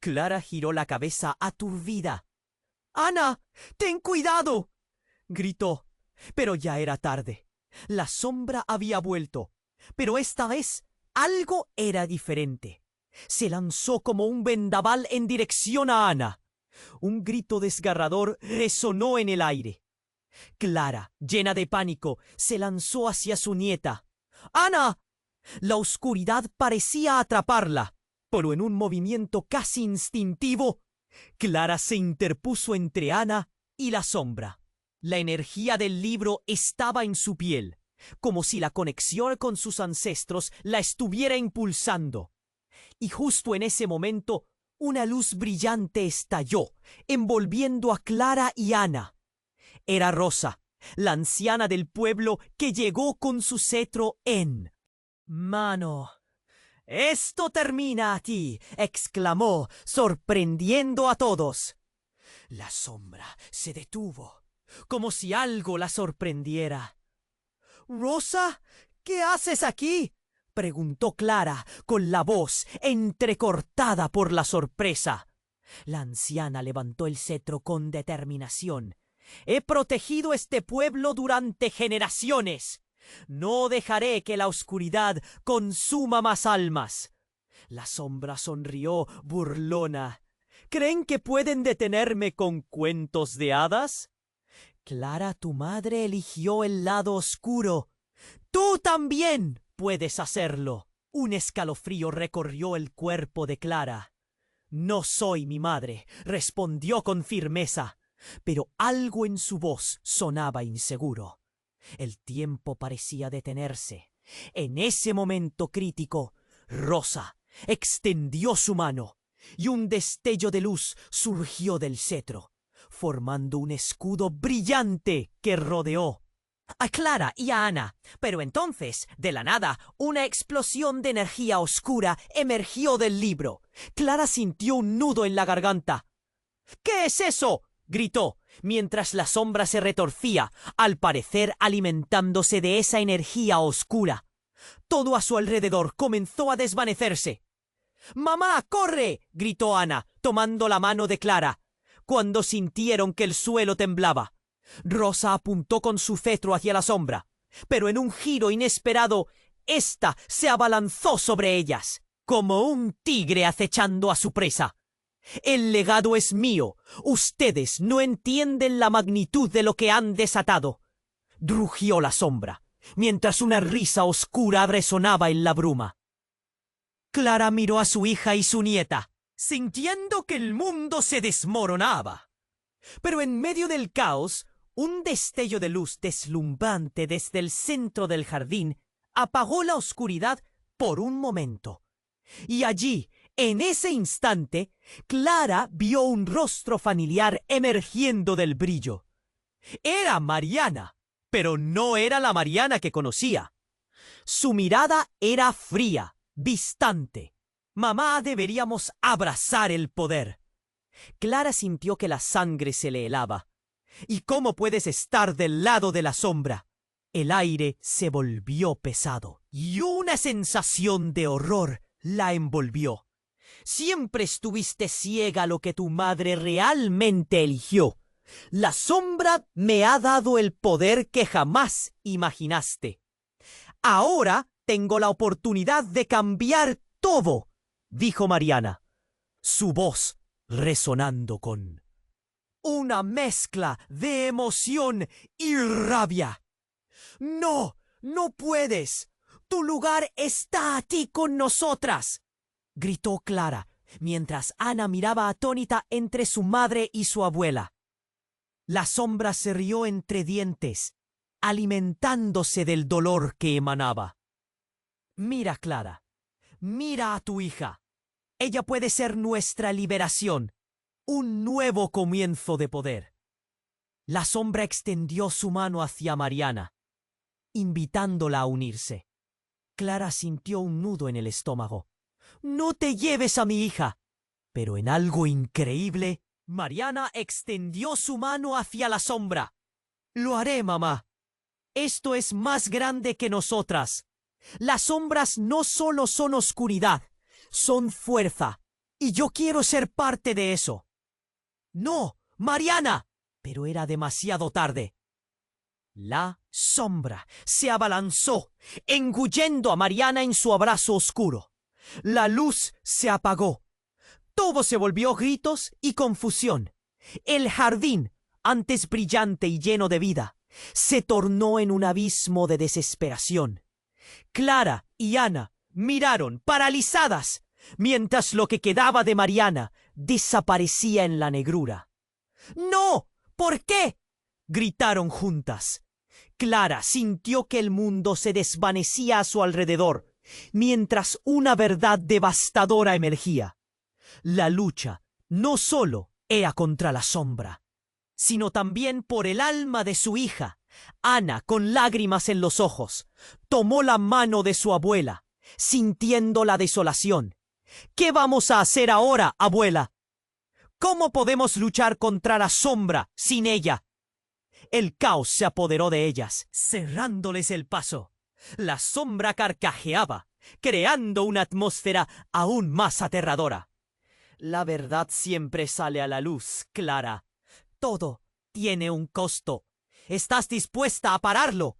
Clara giró la cabeza aturdida. «¡Ana! ¡Ten cuidado!», gritó. Pero ya era tarde. La sombra había vuelto, pero esta vez algo era diferente. Se lanzó como un vendaval en dirección a Ana. Un grito desgarrador resonó en el aire. Clara, llena de pánico, se lanzó hacia su nieta. «¡Ana!». La oscuridad parecía atraparla, pero en un movimiento casi instintivo, Clara se interpuso entre Ana y la sombra. La energía del libro estaba en su piel, como si la conexión con sus ancestros la estuviera impulsando. Y justo en ese momento, una luz brillante estalló, envolviendo a Clara y Ana. Era Rosa, la anciana del pueblo que llegó con su cetro en mano. «Esto termina aquí», exclamó, sorprendiendo a todos. La sombra se detuvo, como si algo la sorprendiera. «Rosa, ¿qué haces aquí?», preguntó Clara, con la voz entrecortada por la sorpresa. La anciana levantó el cetro con determinación. «He protegido este pueblo durante generaciones. No dejaré que la oscuridad consuma más almas». La sombra sonrió burlona. «¿Creen que pueden detenerme con cuentos de hadas? Clara, tu madre eligió el lado oscuro. Tú también puedes hacerlo». Un escalofrío recorrió el cuerpo de Clara. «No soy mi madre», respondió con firmeza, pero algo en su voz sonaba inseguro. El tiempo parecía detenerse. En ese momento crítico, Rosa extendió su mano y un destello de luz surgió del cetro, formando un escudo brillante que rodeó a Clara y a Ana. Pero entonces, de la nada, una explosión de energía oscura emergió del libro. Clara sintió un nudo en la garganta. «¿Qué es eso?», gritó, mientras la sombra se retorcía, al parecer alimentándose de esa energía oscura. Todo a su alrededor comenzó a desvanecerse. «¡Mamá, corre!», gritó Ana, tomando la mano de Clara, cuando sintieron que el suelo temblaba. Rosa apuntó con su cetro hacia la sombra, pero en un giro inesperado, ésta se abalanzó sobre ellas, como un tigre acechando a su presa. El legado es mío. Ustedes no entienden la magnitud de lo que han desatado. Rugió la sombra, mientras una risa oscura resonaba en la bruma. Clara miró a su hija y su nieta, sintiendo que el mundo se desmoronaba. Pero en medio del caos, un destello de luz deslumbrante desde el centro del jardín apagó la oscuridad por un momento. Y allí, en ese instante, Clara vio un rostro familiar emergiendo del brillo. Era Mariana, pero no era la Mariana que conocía. Su mirada era fría, distante. Mamá, deberíamos abrazar el poder. Clara sintió que la sangre se le helaba. ¿Y cómo puedes estar del lado de la sombra? El aire se volvió pesado y una sensación de horror la envolvió. Siempre estuviste ciega a lo que tu madre realmente eligió. La sombra me ha dado el poder que jamás imaginaste. Ahora tengo la oportunidad de cambiar todo, dijo Mariana, su voz resonando con una mezcla de emoción y rabia. ¡No! ¡No puedes! ¡Tu lugar está aquí con nosotras!, gritó Clara, mientras Ana miraba atónita entre su madre y su abuela. La sombra se rió entre dientes, alimentándose del dolor que emanaba. Mira, Clara, mira a tu hija. Ella puede ser nuestra liberación, un nuevo comienzo de poder. La sombra extendió su mano hacia Mariana, invitándola a unirse. Clara sintió un nudo en el estómago. «¡No te lleves a mi hija!». Pero en algo increíble, Mariana extendió su mano hacia la sombra. «Lo haré, mamá. Esto es más grande que nosotras. Las sombras no solo son oscuridad, son fuerza. Y yo quiero ser parte de eso». «¡No, Mariana!». Pero era demasiado tarde. La sombra se abalanzó, engullendo a Mariana en su abrazo oscuro. La luz se apagó. Todo se volvió gritos y confusión. El jardín, antes brillante y lleno de vida, se tornó en un abismo de desesperación. Clara y Ana miraron paralizadas, mientras lo que quedaba de Mariana desaparecía en la negrura. «¡No! ¿Por qué?», gritaron juntas. Clara sintió que el mundo se desvanecía a su alrededor, mientras una verdad devastadora emergía. La lucha no solo era contra la sombra, sino también por el alma de su hija. Ana, con lágrimas en los ojos, tomó la mano de su abuela, sintiendo la desolación. «¿Qué vamos a hacer ahora, abuela? ¿Cómo podemos luchar contra la sombra sin ella?». El caos se apoderó de ellas, cerrándoles el paso. La sombra carcajeaba, creando una atmósfera aún más aterradora. «La verdad siempre sale a la luz, Clara. Todo tiene un costo. ¿Estás dispuesta a pararlo?».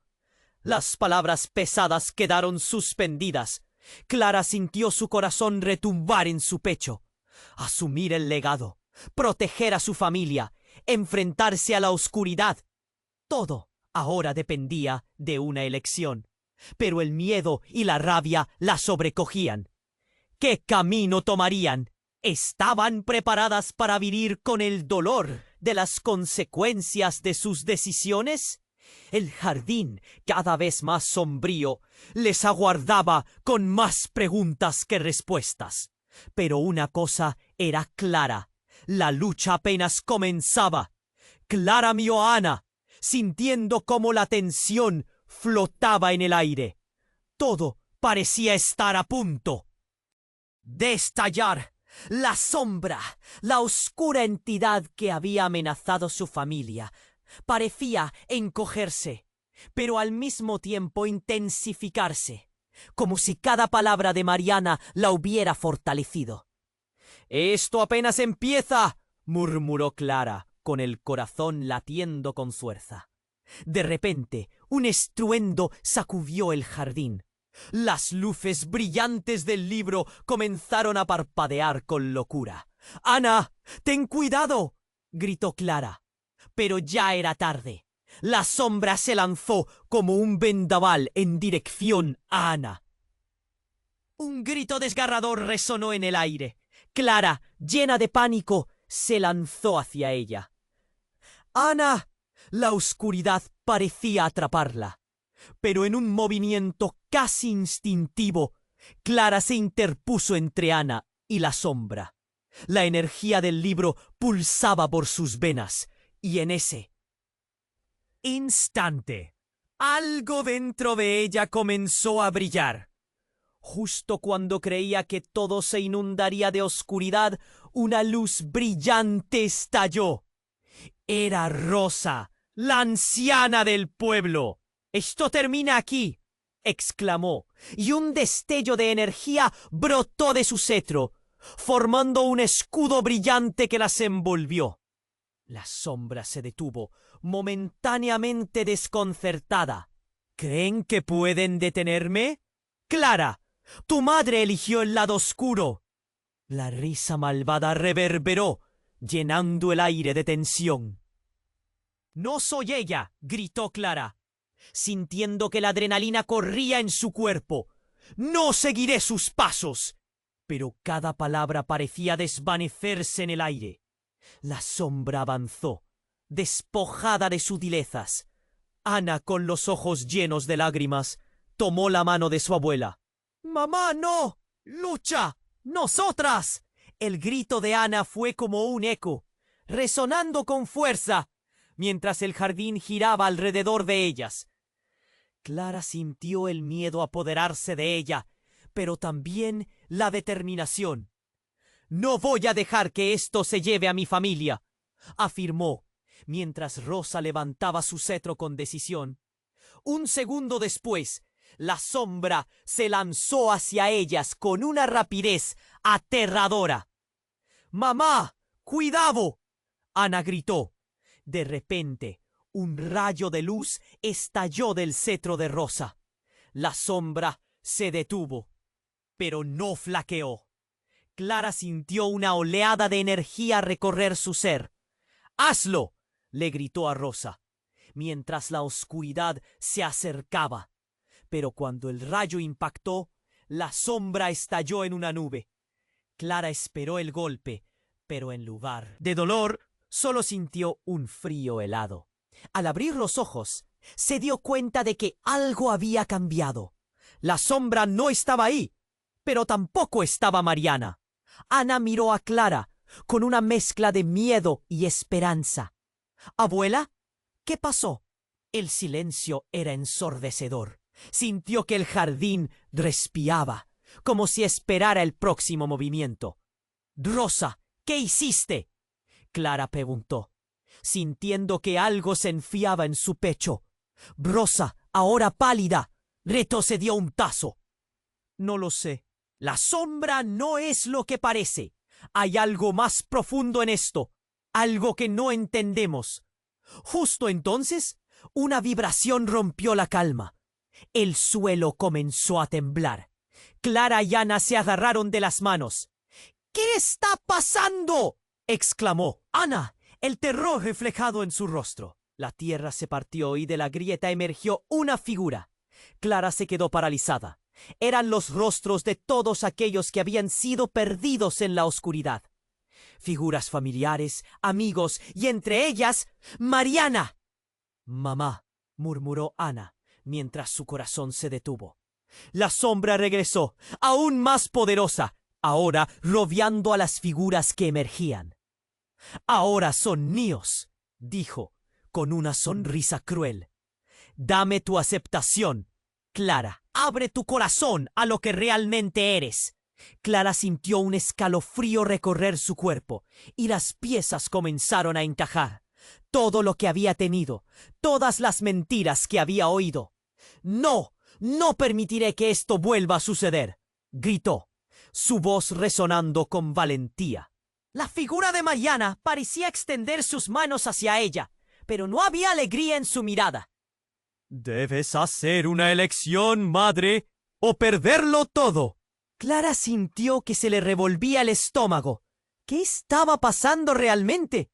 Las palabras pesadas quedaron suspendidas. Clara sintió su corazón retumbar en su pecho. Asumir el legado, proteger a su familia, enfrentarse a la oscuridad. Todo ahora dependía de una elección. Pero el miedo y la rabia la sobrecogían. ¿Qué camino tomarían? ¿Estaban preparadas para vivir con el dolor de las consecuencias de sus decisiones? El jardín, cada vez más sombrío, les aguardaba con más preguntas que respuestas. Pero una cosa era clara: la lucha apenas comenzaba. Clara miró a Ana, sintiendo cómo la tensión flotaba en el aire. Todo parecía estar a punto de estallar. La sombra, la oscura entidad que había amenazado su familia, parecía encogerse, pero al mismo tiempo intensificarse, como si cada palabra de Mariana la hubiera fortalecido. Esto apenas empieza, murmuró Clara, con el corazón latiendo con fuerza. De repente, un estruendo sacudió el jardín. Las luces brillantes del libro comenzaron a parpadear con locura. «¡Ana! ¡Ten cuidado!», gritó Clara. Pero ya era tarde. La sombra se lanzó como un vendaval en dirección a Ana. Un grito desgarrador resonó en el aire. Clara, llena de pánico, se lanzó hacia ella. «¡Ana!». La oscuridad parecía atraparla. Pero en un movimiento casi instintivo, Clara se interpuso entre Ana y la sombra. La energía del libro pulsaba por sus venas, y en ese instante, algo dentro de ella comenzó a brillar. Justo cuando creía que todo se inundaría de oscuridad, una luz brillante estalló. Era Rosa, la anciana del pueblo. «¡Esto termina aquí!», exclamó, y un destello de energía brotó de su cetro, formando un escudo brillante que las envolvió. La sombra se detuvo, momentáneamente desconcertada. «¿Creen que pueden detenerme? Clara, tu madre eligió el lado oscuro». La risa malvada reverberó, llenando el aire de tensión. «¡No soy ella!», gritó Clara, sintiendo que la adrenalina corría en su cuerpo. «¡No seguiré sus pasos!». Pero cada palabra parecía desvanecerse en el aire. La sombra avanzó, despojada de sutilezas. Ana, con los ojos llenos de lágrimas, tomó la mano de su abuela. «¡Mamá, no! ¡Lucha! ¡Nosotras!». El grito de Ana fue como un eco, resonando con fuerza, mientras el jardín giraba alrededor de ellas. Clara sintió el miedo apoderarse de ella, pero también la determinación. «No voy a dejar que esto se lleve a mi familia», afirmó, mientras Rosa levantaba su cetro con decisión. Un segundo después, la sombra se lanzó hacia ellas con una rapidez aterradora. «¡Mamá! ¡Cuidado!», Ana gritó. De repente, un rayo de luz estalló del cetro de Rosa. La sombra se detuvo, pero no flaqueó. Clara sintió una oleada de energía recorrer su ser. «¡Hazlo!», le gritó a Rosa, mientras la oscuridad se acercaba. Pero cuando el rayo impactó, la sombra estalló en una nube. Clara esperó el golpe, pero en lugar de dolor, solo sintió un frío helado. Al abrir los ojos, se dio cuenta de que algo había cambiado. La sombra no estaba ahí, pero tampoco estaba Mariana. Ana miró a Clara con una mezcla de miedo y esperanza. «¿Abuela? ¿Qué pasó?». El silencio era ensordecedor. Sintió que el jardín respiraba, como si esperara el próximo movimiento. «Rosa, ¿qué hiciste?», Clara preguntó, sintiendo que algo se enfriaba en su pecho. Rosa, ahora pálida, retrocedió un paso. «No lo sé. La sombra no es lo que parece. Hay algo más profundo en esto, algo que no entendemos». Justo entonces, una vibración rompió la calma. El suelo comenzó a temblar. Clara y Ana se agarraron de las manos. «¿Qué está pasando?», exclamó Ana, el terror reflejado en su rostro. La tierra se partió y de la grieta emergió una figura. Clara se quedó paralizada. Eran los rostros de todos aquellos que habían sido perdidos en la oscuridad. Figuras familiares, amigos y entre ellas, Mariana. «Mamá», murmuró Ana, mientras su corazón se detuvo. La sombra regresó, aún más poderosa, ahora rodeando a las figuras que emergían. «Ahora son míos», dijo, con una sonrisa cruel. «Dame tu aceptación, Clara. Abre tu corazón a lo que realmente eres». Clara sintió un escalofrío recorrer su cuerpo, y las piezas comenzaron a encajar. Todo lo que había tenido, todas las mentiras que había oído. «No, no permitiré que esto vuelva a suceder», gritó. su voz resonando con valentía. La figura de Mariana parecía extender sus manos hacia ella, pero no había alegría en su mirada. «Debes hacer una elección, madre, o perderlo todo». Clara sintió que se le revolvía el estómago. ¿Qué estaba pasando realmente?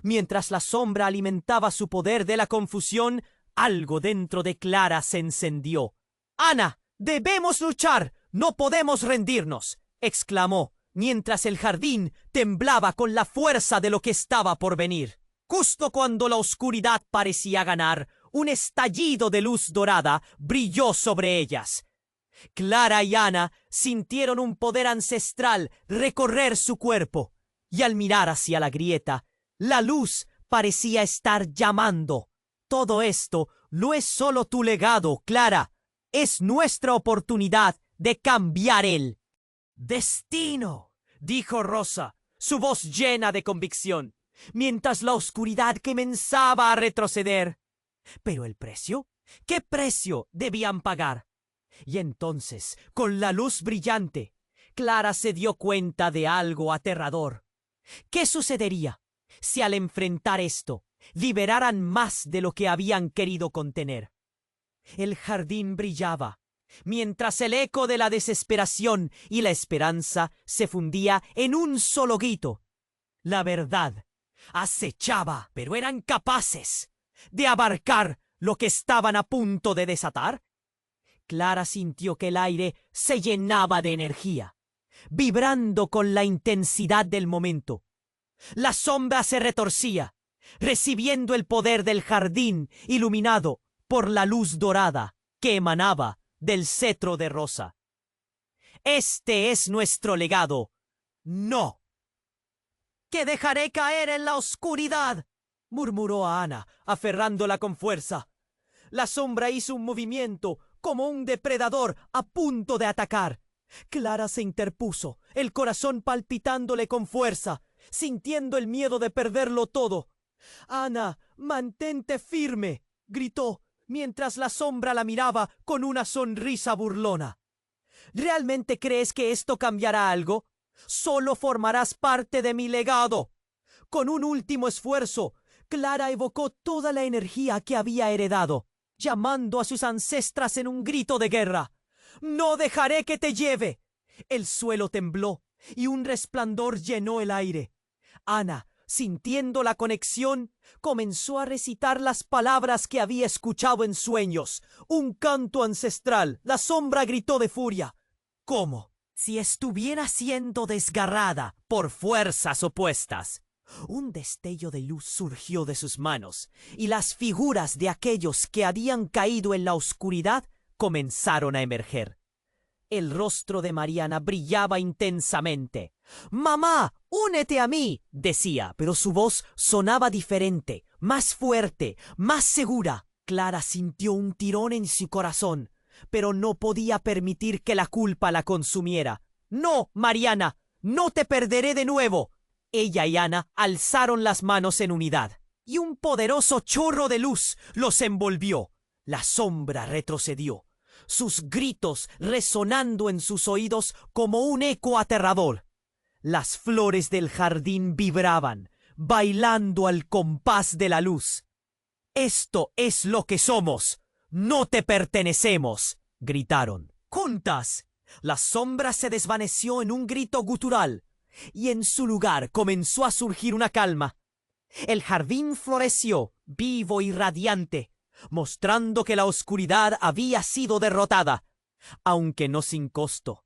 Mientras la sombra alimentaba su poder de la confusión, algo dentro de Clara se encendió. «Ana, debemos luchar, no podemos rendirnos», exclamó, mientras el jardín temblaba con la fuerza de lo que estaba por venir. Justo cuando la oscuridad parecía ganar, un estallido de luz dorada brilló sobre ellas. Clara y Ana sintieron un poder ancestral recorrer su cuerpo, y al mirar hacia la grieta, la luz parecía estar llamando. Todo esto no es solo tu legado, Clara, es nuestra oportunidad de cambiar el destino, dijo Rosa, su voz llena de convicción, mientras la oscuridad comenzaba a retroceder. ¿Pero el precio? ¿Qué precio debían pagar? Y entonces, con la luz brillante, Clara se dio cuenta de algo aterrador. ¿Qué sucedería si al enfrentar esto liberaran más de lo que habían querido contener? El jardín brillaba, mientras el eco de la desesperación y la esperanza se fundía en un solo grito. La verdad acechaba, pero eran capaces de abarcar lo que estaban a punto de desatar. Clara sintió que el aire se llenaba de energía, vibrando con la intensidad del momento. La sombra se retorcía, recibiendo el poder del jardín iluminado por la luz dorada que emanaba del cetro de Rosa. «Este es nuestro legado. ¡No! ¡Que dejaré caer en la oscuridad!», murmuró Ana, aferrándola con fuerza. La sombra hizo un movimiento como un depredador a punto de atacar. Clara se interpuso, el corazón palpitándole con fuerza, sintiendo el miedo de perderlo todo. «Ana, mantente firme», gritó, mientras la sombra la miraba con una sonrisa burlona. «¿Realmente crees que esto cambiará algo? Solo formarás parte de mi legado». Con un último esfuerzo, Clara evocó toda la energía que había heredado, llamando a sus ancestras en un grito de guerra. «No dejaré que te lleve». El suelo tembló y un resplandor llenó el aire. Ana, sintiendo la conexión, comenzó a recitar las palabras que había escuchado en sueños. Un canto ancestral. La sombra gritó de furia. ¿Cómo? Si estuviera siendo desgarrada por fuerzas opuestas. Un destello de luz surgió de sus manos, y las figuras de aquellos que habían caído en la oscuridad comenzaron a emerger. El rostro de Mariana brillaba intensamente. «Mamá, únete a mí», decía, pero su voz sonaba diferente, más fuerte, más segura. Clara sintió un tirón en su corazón, pero no podía permitir que la culpa la consumiera. «No, Mariana, no te perderé de nuevo». Ella y Ana alzaron las manos en unidad, y un poderoso chorro de luz los envolvió. La sombra retrocedió, sus gritos resonando en sus oídos como un eco aterrador. Las flores del jardín vibraban, bailando al compás de la luz. «Esto es lo que somos, no te pertenecemos», gritaron. Juntas, la sombra se desvaneció en un grito gutural, y en su lugar comenzó a surgir una calma. El jardín floreció, vivo y radiante, mostrando que la oscuridad había sido derrotada, aunque no sin costo.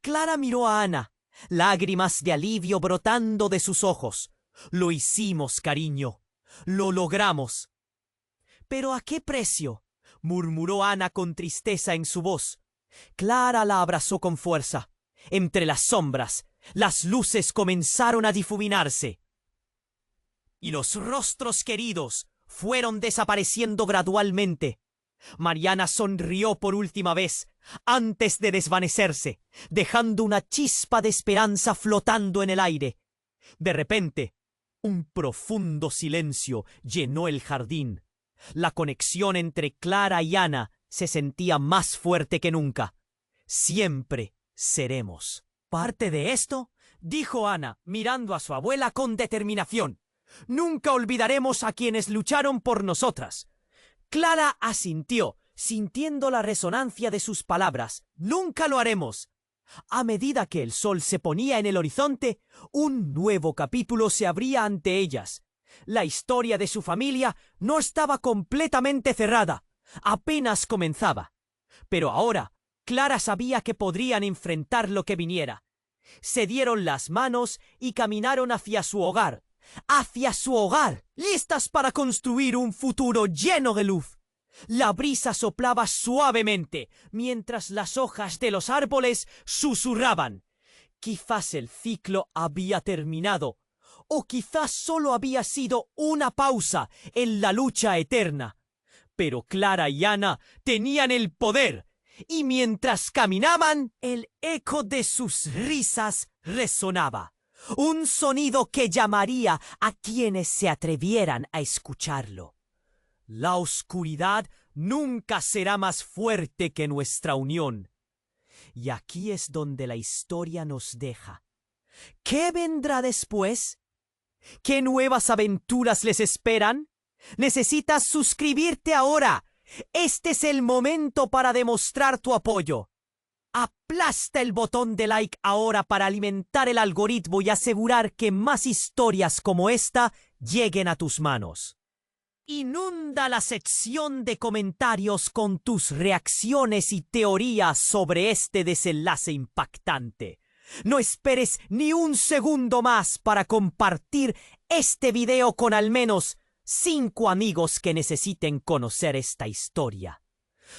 Clara miró a Ana, lágrimas de alivio brotando de sus ojos. «Lo hicimos, cariño. Lo logramos». «¿Pero a qué precio?», murmuró Ana con tristeza en su voz. Clara la abrazó con fuerza. Entre las sombras, las luces comenzaron a difuminarse, y los rostros queridos fueron desapareciendo gradualmente. Mariana sonrió por última vez, antes de desvanecerse, dejando una chispa de esperanza flotando en el aire. De repente, un profundo silencio llenó el jardín. La conexión entre Clara y Ana se sentía más fuerte que nunca. «Siempre seremos», Parte de esto, dijo Ana, mirando a su abuela con determinación. Nunca olvidaremos a quienes lucharon por nosotras. Clara asintió, sintiendo la resonancia de sus palabras. Nunca lo haremos. A medida que el sol se ponía en el horizonte, un nuevo capítulo se abría ante ellas. La historia de su familia no estaba completamente cerrada, apenas comenzaba. Pero ahora, Clara sabía que podrían enfrentar lo que viniera. Se dieron las manos y caminaron hacia su hogar, listas para construir un futuro lleno de luz. La brisa soplaba suavemente, mientras las hojas de los árboles susurraban. Quizás el ciclo había terminado, o quizás solo había sido una pausa en la lucha eterna. Pero Clara y Ana tenían el poder, y mientras caminaban, el eco de sus risas resonaba. Un sonido que llamaría a quienes se atrevieran a escucharlo. La oscuridad nunca será más fuerte que nuestra unión. Y aquí es donde la historia nos deja. ¿Qué vendrá después? ¿Qué nuevas aventuras les esperan? Necesitas suscribirte ahora. Este es el momento para demostrar tu apoyo. Aplasta el botón de like ahora para alimentar el algoritmo y asegurar que más historias como esta lleguen a tus manos. Inunda la sección de comentarios con tus reacciones y teorías sobre este desenlace impactante. No esperes ni un segundo más para compartir este video con al menos 5 amigos que necesiten conocer esta historia.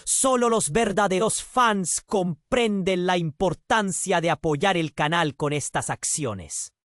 Solo los verdaderos fans comprenden la importancia de apoyar el canal con estas acciones.